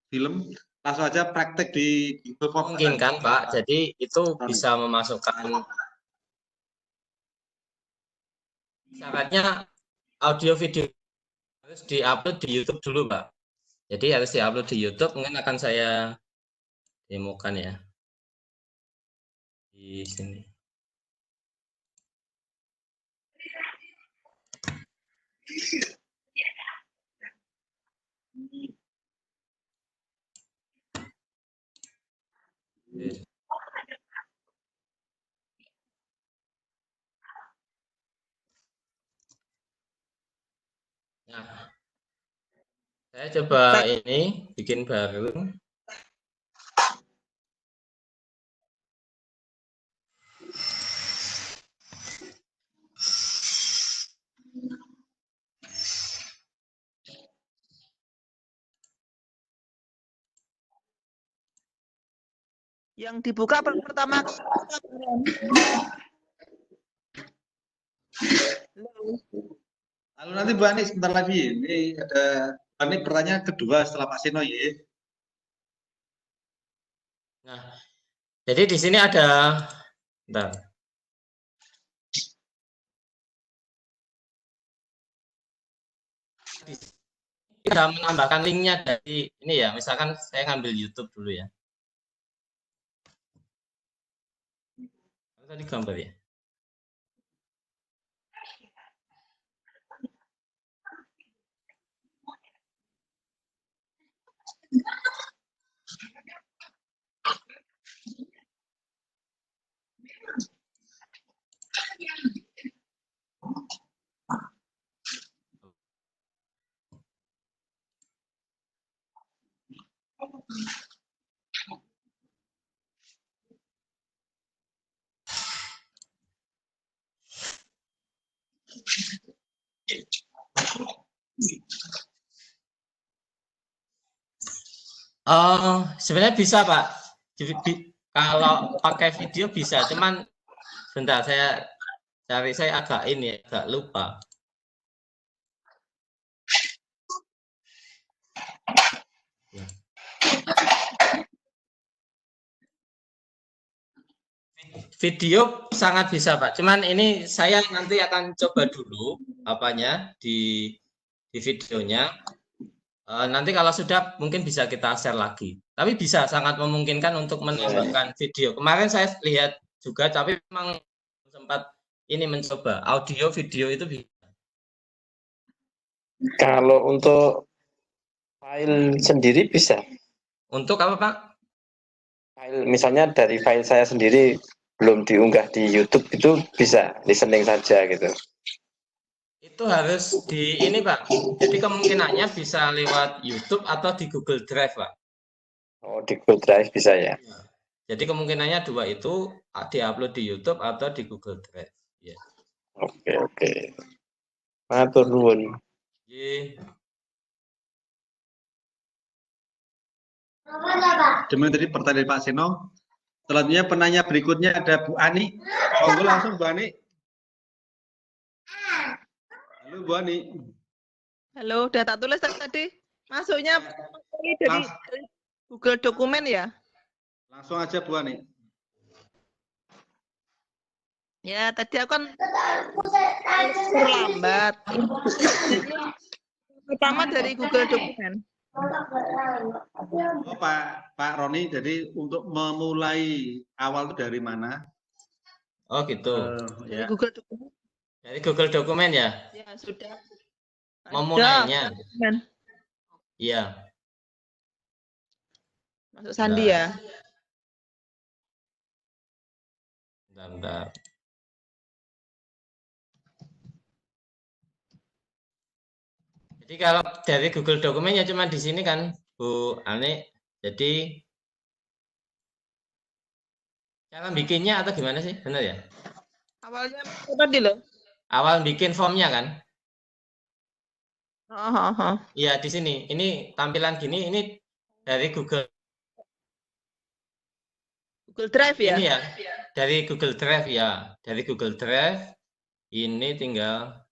film? Langsung aja praktek di Google Form. Mungkin kan Pak, jadi itu bisa memasukkan syaratnya audio video harus diupload di YouTube dulu Pak. Jadi harus diupload di YouTube, mungkin akan saya demokan ya di sini. Nah, saya coba ini bikin baru. Yang dibuka pertama. Lalu nanti Bu Ani sebentar lagi. Ini ada Bu Ani pertanyaan kedua setelah Pak Seno ya. Nah, jadi di sini ada, bentar. Kita menambahkan linknya dari ini ya, misalkan saya ngambil YouTube dulu ya. Tadi gambar ya. Sebenarnya bisa, Pak. Kalau pakai video bisa, cuman bentar saya cari, saya agak lupa. Video sangat bisa, Pak. Cuman ini saya nanti akan coba dulu apanya di videonya. Nanti kalau sudah mungkin bisa kita share lagi. Tapi bisa sangat memungkinkan untuk menambahkan video. Kemarin saya lihat juga, tapi memang sempat ini mencoba audio video itu bisa. Kalau untuk file sendiri bisa. Untuk apa, Pak? File misalnya dari file saya sendiri belum diunggah di YouTube itu bisa listening saja gitu. Itu harus di ini, Pak. Jadi kemungkinannya bisa lewat YouTube atau di Google Drive, Pak. Oh, di Google Drive bisa ya. Jadi kemungkinannya dua itu diupload di YouTube atau di Google Drive. Ya. Oke. Matur nuwun. Demikian tadi pertanyaan Pak Seno. Selanjutnya penanya berikutnya ada Bu Ani. Monggo langsung Bu Ani. Halo Bu Ani. Halo, udah tak tulis tadi. Masuknya dari Google Dokumen ya? Langsung aja Bu Ani. Ya, tadi aku kan terlambat. Pertama dari Google Dokumen. Oh, Pak Roni, jadi untuk memulai awal itu dari mana? Oh gitu. Dari Ya. Google Dokumen. Dari Google Dokumen ya? Ya, sudah. Memulainya. Iya. Masuk Sandi ya. Bentar. Jadi kalau dari Google Dokumen ya cuma di sini kan, Bu Ani. Jadi cara bikinnya atau gimana sih? Benar ya? Awalnya tadi loh. Awal bikin formnya kan? Iya, di sini. Ini tampilan gini, ini dari Google Drive ya? Ini ya, dari Google Drive ya. Dari Google Drive ini tinggal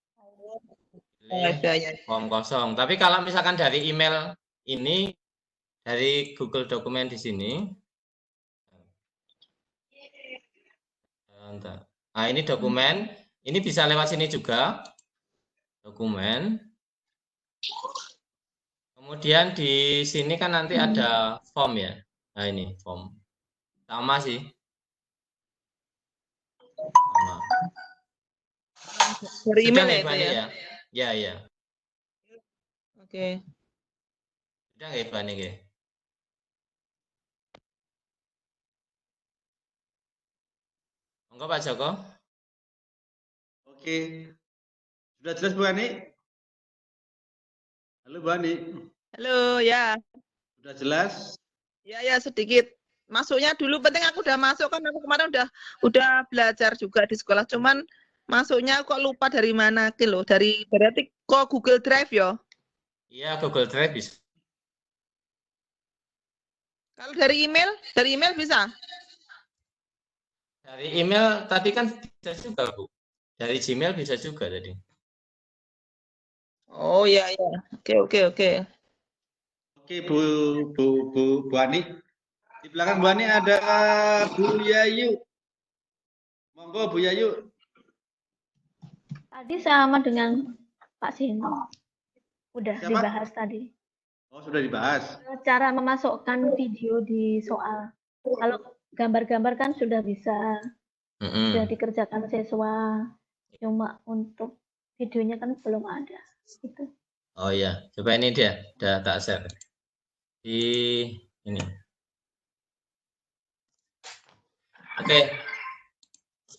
form kosong. Tapi kalau misalkan dari email ini, dari Google Dokumen di sini. Nah, ini dokumen. Ini bisa lewat sini juga. Dokumen. Kemudian di sini kan nanti ada form ya. Nah, ini form. Sama sih. Sama. Dari email ya, itu ya? Ya. Oke. Sudah nggak Ivan ini? Enggak Pak Joko? Oke. Sudah jelas Bu Ani? Halo Bu Ani. Halo, ya. Sudah jelas? Ya sedikit. Masuknya dulu penting aku udah masuk kan, aku kemarin udah belajar juga di sekolah, cuman masuknya kok lupa dari mana loh, dari berarti kok Google Drive ya? Iya, Google Drive bisa. Kalau dari email bisa? Dari email tadi kan bisa juga, Bu. Dari Gmail bisa juga tadi. Oh ya. Oke. Oke, Bu Ani. Di belakang Bu Ani ada Bu Yayu. Monggo Bu Yayu. Tadi sama dengan Pak Seno. Udah Siapa? dibahas tadi. Oh, sudah dibahas. Cara memasukkan video di soal. Kalau gambar-gambar kan sudah bisa, sudah dikerjakan siswa. Cuma untuk videonya kan belum ada. Gitu. Oh iya, coba ini dia, udah tak share. Di ini. Oke.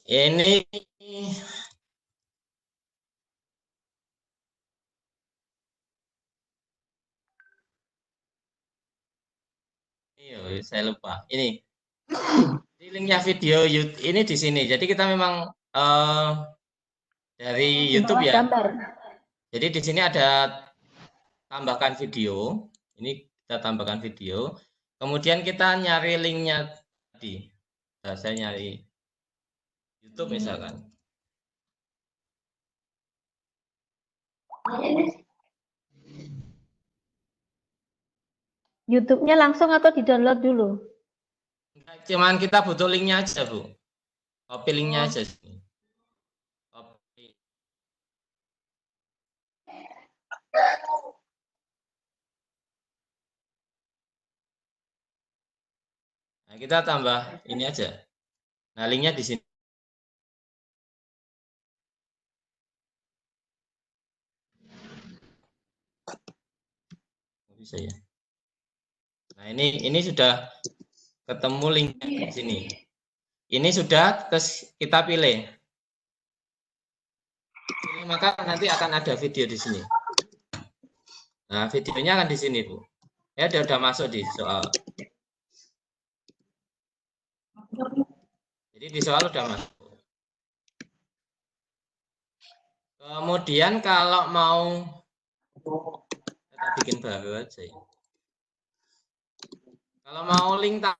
Ini saya lupa. Ini linknya video YouTube ini di sini. Jadi kita memang dari YouTube ya. Gambar. Jadi di sini ada tambahkan video. Ini kita tambahkan video. Kemudian kita nyari linknya tadi. Nah, saya nyari YouTube misalkan. YouTube-nya langsung atau di-download dulu? Cuman kita butuh linknya aja, Bu. Copy linknya aja. Copy. Nah, kita tambah ini aja. Nah, linknya di sini. Bisa ya. Nah, ini sudah ketemu linknya di sini. Ini sudah, terus kita pilih. Maka nanti akan ada video di sini. Nah, videonya akan di sini, Bu. Ya, dia udah masuk di soal. Jadi di soal udah masuk. Kemudian kalau mau kita bikin baru aja ya. Kalau mau link tak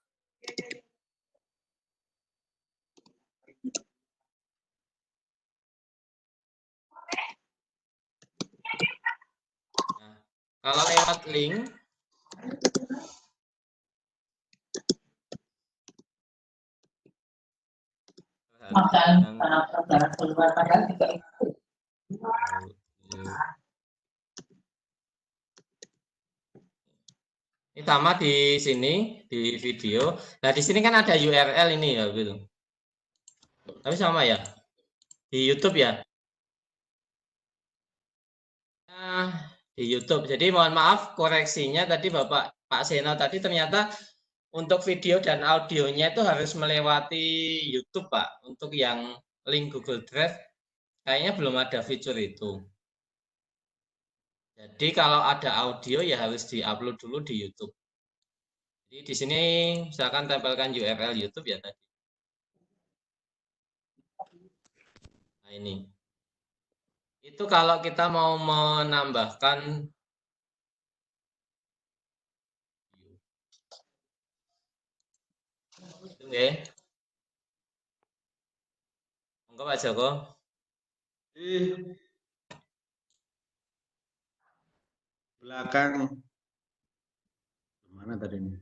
nah, kalau lewat link ini sama di sini di video. Nah, di sini kan ada URL ini ya gitu. Tapi sama ya. Di YouTube ya. Nah, di YouTube. Jadi mohon maaf koreksinya tadi Pak Seno tadi ternyata untuk video dan audionya itu harus melewati YouTube, Pak. Untuk yang link Google Drive kayaknya belum ada fitur itu. Jadi kalau ada audio ya harus di-upload dulu di YouTube. Jadi di sini misalkan tempelkan URL YouTube ya tadi. Nah, ini. Itu kalau kita mau menambahkan oke. Monggo Pak Joko. Belakang mana tadi ini?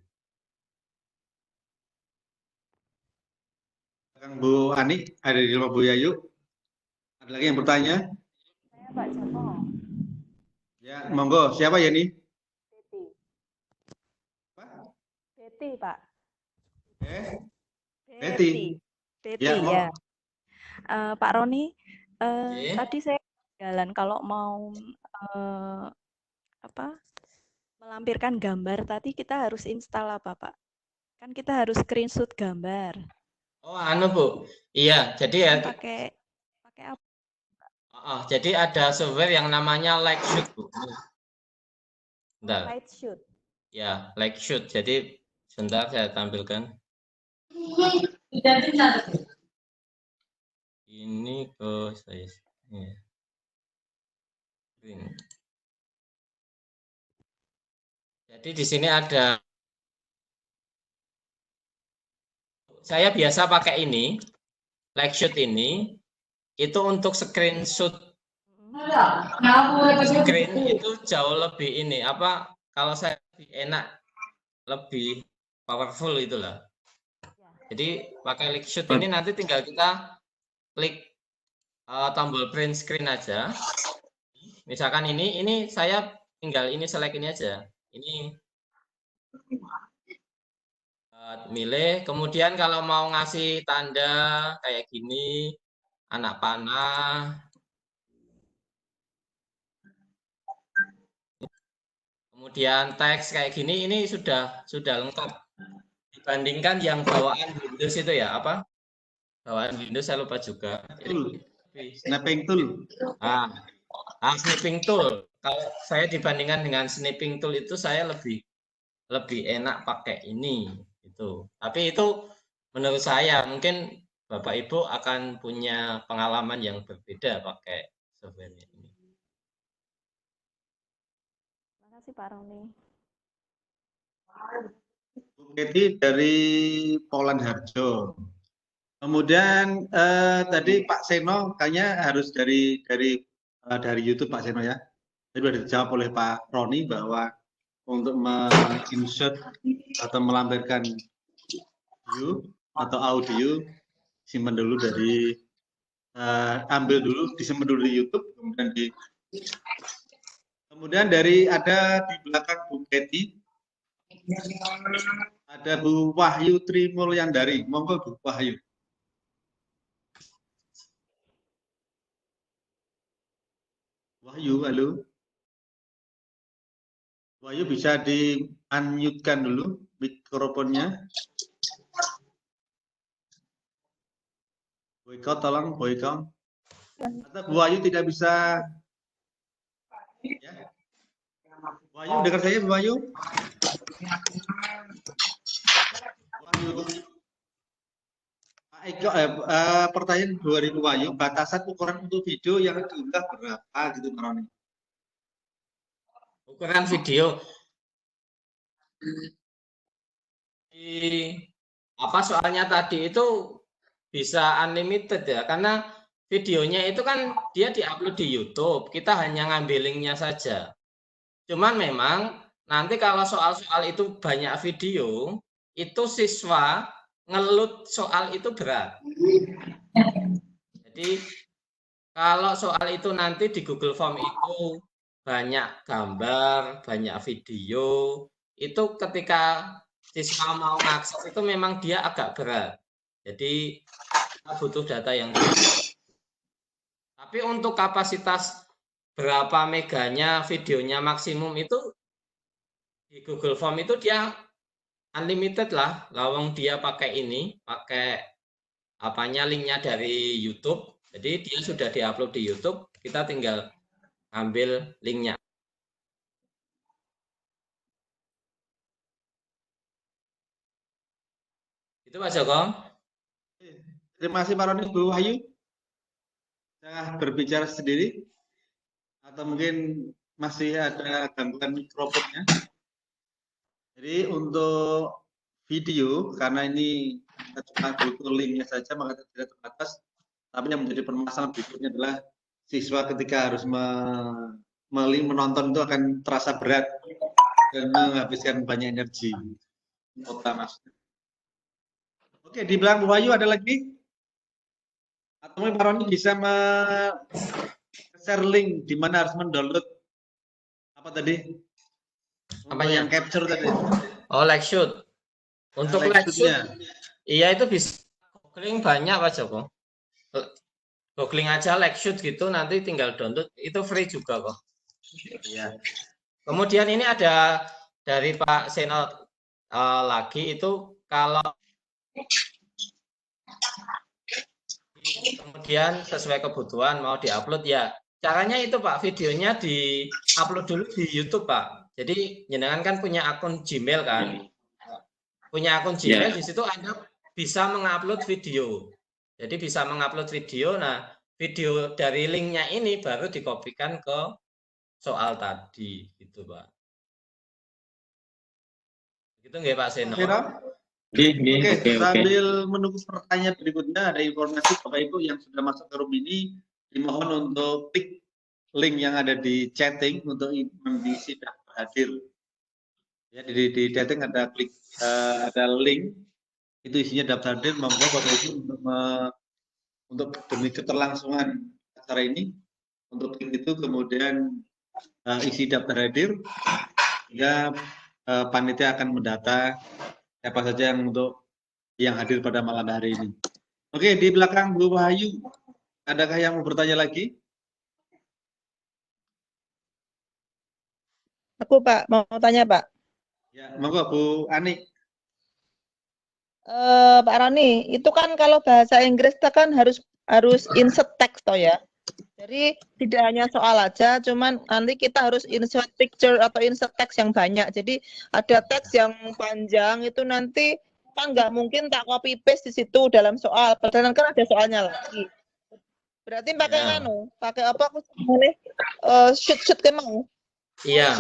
Belakang Bu Ani ada di rumah Bu Yayu. Ada lagi yang bertanya? Saya Pak Joko. Ya, monggo. Siapa ya nih? Betty. Apa? Betty, Pak. Betty. Betty Ya, ya. Pak Roni, Oke. tadi saya jalan kalau mau melampirkan gambar tadi kita harus install apa, Pak? Kan kita harus screenshot gambar. Oh, anu Bu. Iya, jadi ya Pakai apa? jadi ada software yang namanya Likeshoot, Bu. Bentar. Slideshoot. Ya, Likeshoot. Jadi sebentar saya tampilkan. Ini ke saya. Ya. Jadi di sini ada. Saya biasa pakai ini, Likeshoot ini. Itu untuk screenshot. Screen itu jauh lebih ini kalau saya lebih enak, lebih powerful itulah. Jadi pakai Likeshoot ini nanti tinggal kita klik tombol print screen aja. Misalkan ini saya tinggal ini select ini aja. Ini milih. Kemudian kalau mau ngasih tanda kayak gini, anak panah. Kemudian teks kayak gini ini sudah lengkap dibandingkan yang bawaan Windows itu ya bawaan Windows saya lupa juga. Snapping tool. Snipping tool. Kalau saya dibandingkan dengan snipping tool itu saya lebih enak pakai ini itu. Tapi itu menurut saya mungkin Bapak Ibu akan punya pengalaman yang berbeda pakai software ini. kasih Pak Roni. Bu Keti dari Polan Harjo. Kemudian tadi Pak Seno kayaknya harus dari YouTube Pak Seno ya. Tadi sudah dijawab oleh Pak Roni bahwa untuk insert atau melampirkan video atau audio simpan dulu dari ambil dulu, disimpan dulu di YouTube, kemudian dari ada di belakang Bu Keti ada Bu Wahyu Trimulyandari. Monggo Bu Wahyu. Wahyu, halo. Wahyu bisa di-unmute-kan dulu mikrofonnya. Boyko, tolong Boyko. Atau Bu Wahyu tidak bisa. Ya. Bu Wahyu, dengar saya Bu Wahyu? Eko, pertanyaan 2000 Wahyu, batasan ukuran untuk video yang diunggah berapa gitu Pak Roni? Ukuran video apa soalnya tadi itu bisa unlimited ya, karena videonya itu kan dia diupload di YouTube, kita hanya ngambil linknya saja. Cuman memang nanti kalau soal-soal itu banyak video, itu siswa ngelut soal itu berat. Jadi kalau soal itu nanti di Google Form itu banyak gambar, banyak video, itu ketika siswa mau mengakses itu memang dia agak berat. Jadi kita butuh data yang berat. Tapi untuk kapasitas berapa meganya videonya maksimum itu di Google Form itu dia unlimited lah, lawang dia pakai ini, pakai apanya linknya dari YouTube, jadi dia sudah diupload di YouTube, kita tinggal ambil linknya. Itu Pak Joko. Terima kasih Pak Roni. Bu Wahyu, saya berbicara sendiri atau mungkin masih ada gangguan mikrofonnya. Jadi untuk video, karena ini kita cuma butuh linknya saja, maka tidak terbatas. Tapi yang menjadi permasalahan berikutnya adalah siswa ketika harus menonton itu akan terasa berat dan menghabiskan banyak energi. Oke, di belakang Bu Wahyu ada lagi? Atau mungkin Pak Roni bisa share link di mana harus mendownload apa tadi? Apa yang capture tadi? Oh, Likeshoot. Untuk Likeshoot, iya itu bisa googling banyak Pak Joko. Googling aja Likeshoot gitu, nanti tinggal download, itu free juga kok. Iya. Kemudian ini ada dari Pak Seno lagi itu kalau kemudian sesuai kebutuhan mau diupload ya caranya itu Pak, videonya diupload dulu di YouTube Pak. Jadi jenengan kan punya akun Gmail kan, punya akun Gmail, di situ Anda bisa mengupload video. Jadi bisa mengupload video, nah video dari linknya ini baru dikopikan ke soal tadi gitu Pak. Gitu nggak Pak Seno? Oke, sambil menunggu pertanyaan berikutnya, ada informasi Bapak Ibu yang sudah masuk ke room ini, dimohon untuk klik link yang ada di chatting untuk mengisi daftar hadir. Ya, di chatting ada klik ada link, itu isinya daftar hadir. Monggo Bapak Ibu untuk demi keterlangsungan acara ini, untuk klik itu kemudian isi daftar hadir, sehingga panitia akan mendata siapa saja yang hadir pada malam hari ini. Oke, di belakang Bu Wahyu, adakah yang mau bertanya lagi? Aku Pak, mau tanya Pak. Ya, monggo Bu Ani. Pak Roni, itu kan kalau bahasa Inggris kan harus insert text toh ya. Jadi tidak hanya soal aja, cuman nanti kita harus insert picture atau insert text yang banyak. Jadi ada teks yang panjang itu nanti kan nggak mungkin tak copy paste di situ dalam soal. Padahal kan ada soalnya lagi. Berarti pakai pakai apa? Aku shoot ke mau. Iya.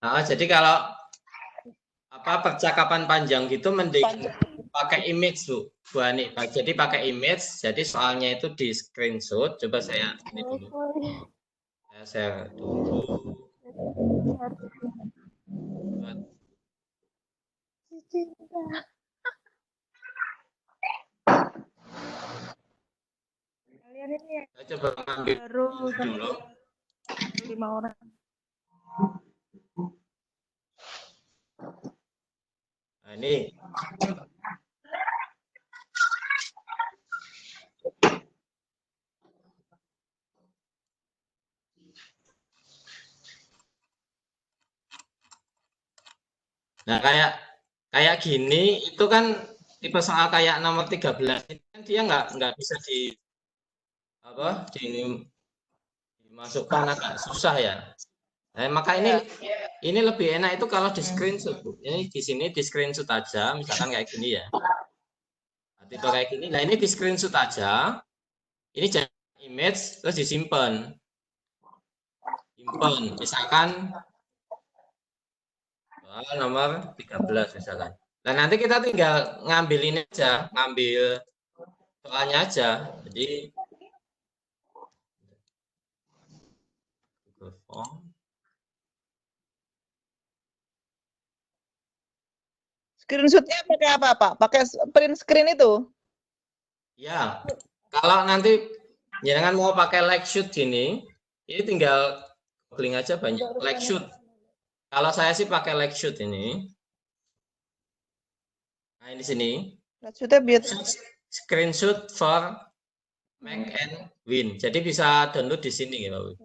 Jadi kalau percakapan panjang gitu mending pakai image Bu Ani. Jadi pakai image, jadi soalnya itu di screenshot. Coba saya ini dulu. Saya share dulu. Kalian ini Saya coba ambil baru dulu. 5 orang. Nah, ini. Nah, kayak gini itu kan tipe soal kayak nomor 13 ini kan dia nggak bisa dimasukkan, agak susah ya. Nah, maka ini lebih enak itu kalau di screenshot Bu. Ini di sini di screenshot aja, misalkan kayak gini ya. Nah, tipe kayak gini. Nah, ini di screenshot aja. Ini jadi image terus disimpan. Simpan, misalkan nomor 13 misalkan. Nah, nanti kita tinggal ngambil ini aja, ngambil soalnya aja. Jadi Google Form. Screenshotnya pakai apa, Pak? Pakai print screen itu? Ya, kalau nanti jangan mau pakai like shoot gini, ini tinggal googling aja banyak like shoot. Kalau saya sih pakai like shoot ini. Nah, ini sini. Maksudnya biar Screenshot for Mac and Win. Jadi bisa download di sini ya, Pak.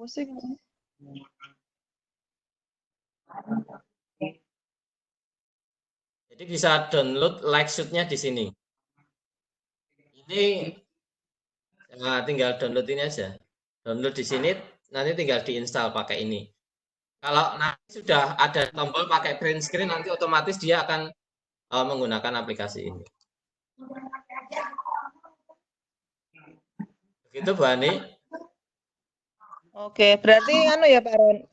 Jadi bisa download like shoot-nya di sini. Ini tinggal download ini aja. Download di sini, nanti tinggal diinstal pakai ini. Kalau nanti sudah ada tombol pakai print screen, nanti otomatis dia akan menggunakan aplikasi ini. Begitu Bu Ani. Oke, berarti ya Pak Ron,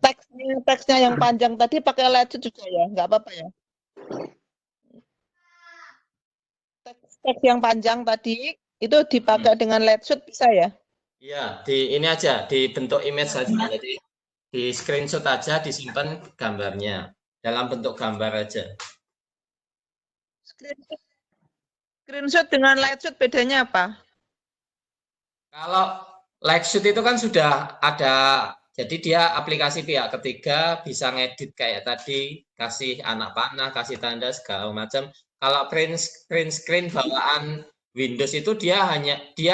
teksnya yang panjang tadi pakai legend juga ya, nggak apa-apa ya? Teks yang panjang tadi itu dipakai dengan legend bisa ya? Iya, ini aja dibentuk image saja. Jadi di screenshot aja, disimpan gambarnya dalam bentuk gambar aja. Screenshot dengan legend bedanya apa? Kalau Lightshoot itu kan sudah ada, jadi dia aplikasi pihak ketiga, bisa ngedit kayak tadi, kasih anak panah, kasih tanda segala macam. Kalau print screen bawaan Windows itu dia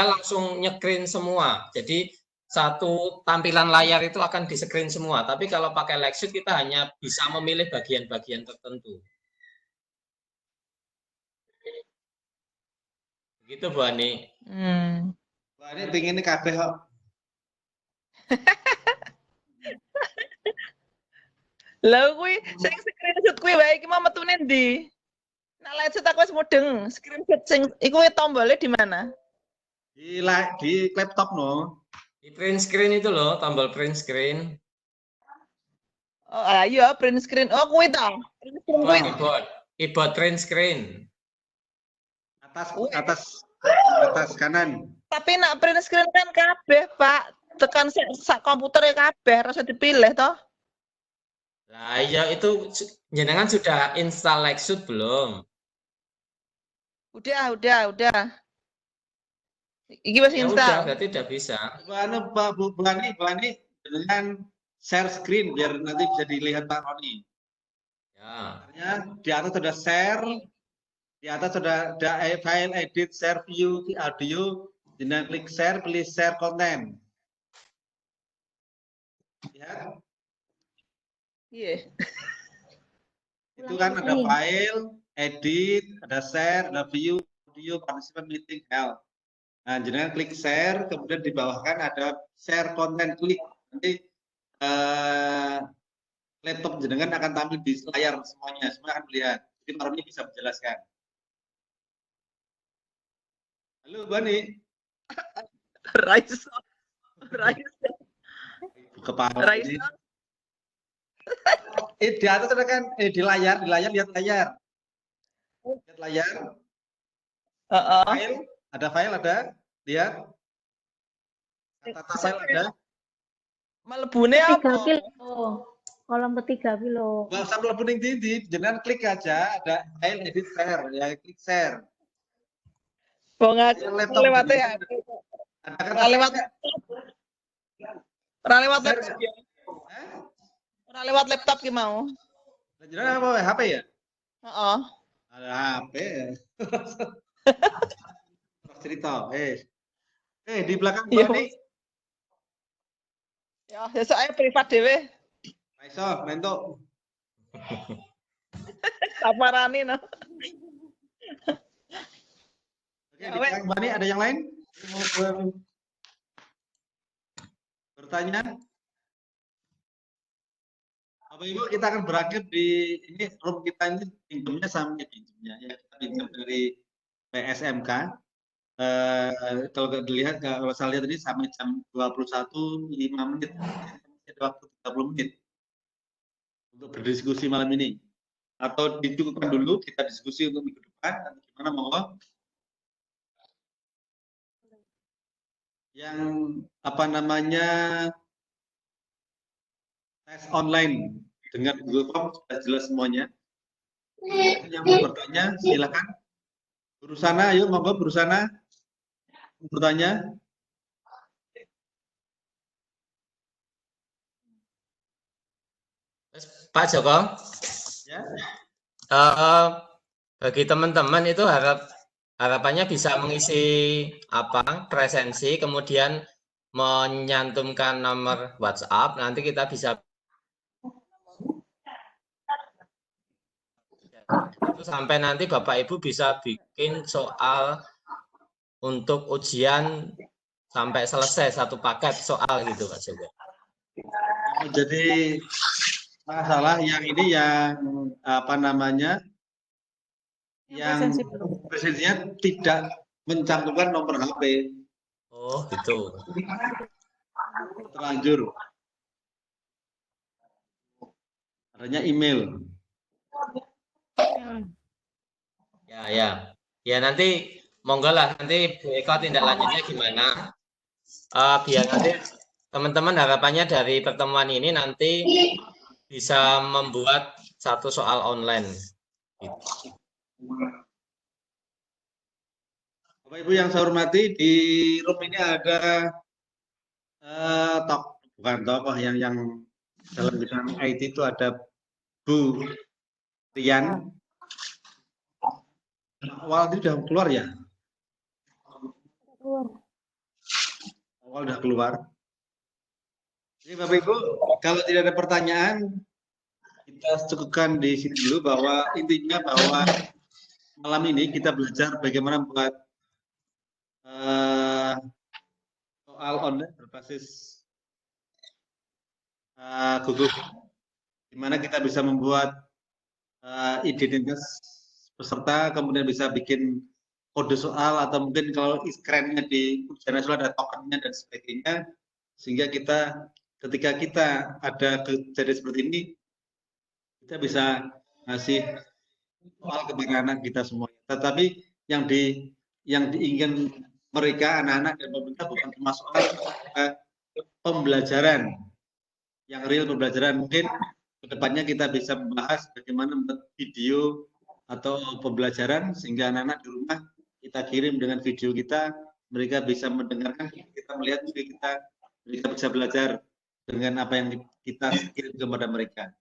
langsung nyekreen semua. Jadi satu tampilan layar itu akan di screen semua. Tapi kalau pakai Lightshoot kita hanya bisa memilih bagian-bagian tertentu. Begitu Bu Ani. Wah, ini pingin kabeh kok. Lah kuwi sing screenshot kuwi wae iki mau metune ndi? Nah, legend aku wis mudeng. Screenshot sing iku tombolnya di mana? Di laptop no. Di print screen itu loh, tombol print screen. Oh, iya, print screen. Oh, kuwi ta. Keyboard print screen. Atas kanan. Tapi nak print screen kan kabeh, Pak. Tekan sak komputernya kabeh, rasa dipilih toh. Nah, iya itu jenengan sudah install Lightshoot belum? Udah. Iki wis install. Udah, berarti udah bisa. Bu Ani dengan share screen biar nanti bisa dilihat Pak Roni. Ya. Di atas sudah share, di atas sudah ada file edit, share view, audio, dengan klik share, pilih share content. Lihat. Iya. Itu kan ada file, edit, ada share, ada view, audio, participant meeting, health. Nah, jenengan klik share, kemudian di bawah kan ada share content, klik. Nanti laptop jenengan akan tampil di layar semuanya, semua akan melihat. Jadi Pak Roni bisa menjelaskan. Halo, Bani. Raiso. Kepala ini. di atas ada kan di layar lihat layar. Lihat layar. Ada file ada. Lihat. Kata file ada. Melebune apa? Kolom ketiga pilo. Nggak usah mlebu ning ndi, jenengan klik aja ada file edit share, ya klik share. Lewat ya. Lewat laptop. Ora lewat laptop ki mau. Jenengan apa HP ya? Heeh. Ada HP. Cerita, di belakang Bani. Ya, saya privat dhewe. Iso, mentok. Saparani no. Oke, di belakang Bani ada yang lain? Mau bertanya? Bapak Ibu, kita akan berakhir di ini room kita ini pinjamnya sampai pinjamnya ya kita pinjam dari PSMK. Kalau dilihat kalau saya lihat ini sampai jam 21.05 menit. Ada waktu 30 menit untuk berdiskusi malam ini. Atau dicukupkan dulu kita diskusi untuk minggu depan atau gimana monggo. Yang apa namanya tes online dengan Google Form sudah jelas semuanya. Yang mau bertanya silakan. Burusana, ayo monggo Burusana bertanya. Pak Joko, Ya. Bagi teman-teman itu harapannya bisa mengisi apa presensi, kemudian menyantumkan nomor WhatsApp, nanti kita bisa sampai nanti Bapak Ibu bisa bikin soal untuk ujian sampai selesai satu paket soal gitu Pak Joko. Jadi masalah yang ini yang apa namanya yang presensinya tidak mencantumkan nomor HP. Oh gitu. Terlanjur. Adanya email. Ya nanti monggo lah nanti Bu Eko tindak lanjutnya gimana. Biar nanti teman-teman harapannya dari pertemuan ini nanti bisa membuat satu soal online. Bapak Ibu yang saya hormati, di room ini ada bukan tokoh yang dalam bidang IT itu ada Bu Rian. Awal itu sudah keluar ya? Awal sudah keluar. Jadi Bapak Ibu, kalau tidak ada pertanyaan, kita cukupkan di sini dulu bahwa intinya bahwa malam ini kita belajar bagaimana membuat soal online berbasis Google, di mana kita bisa membuat identitas peserta, kemudian bisa bikin kode soal atau mungkin kalau iskrenya di ujian nasional ada tokennya dan sebagainya, sehingga kita ketika kita ada kejadian seperti ini kita bisa ngasih soal kepada anak kita semua. Tetapi yang diinginkan mereka anak-anak dan pemerintah bukan cuma soal pembelajaran yang real, pembelajaran. Mungkin kedepannya kita bisa membahas bagaimana membuat video atau pembelajaran sehingga anak-anak di rumah kita kirim dengan video kita, mereka bisa mendengarkan, kita melihat, mereka bisa belajar dengan apa yang kita kirim kepada mereka.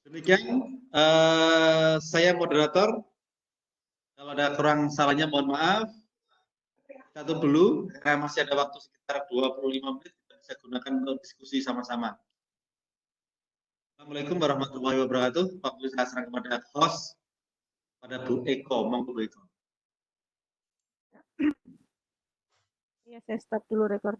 Demikian saya moderator. Kalau ada kurang salahnya mohon maaf. Kita tutup dulu karena masih ada waktu sekitar 25 menit kita bisa gunakan untuk diskusi sama-sama. Assalamualaikum warahmatullahi wabarakatuh. Waktu saya serahkan kepada host, pada Bu Eko. Monggo Bu Eko. Iya, saya stop dulu rekor.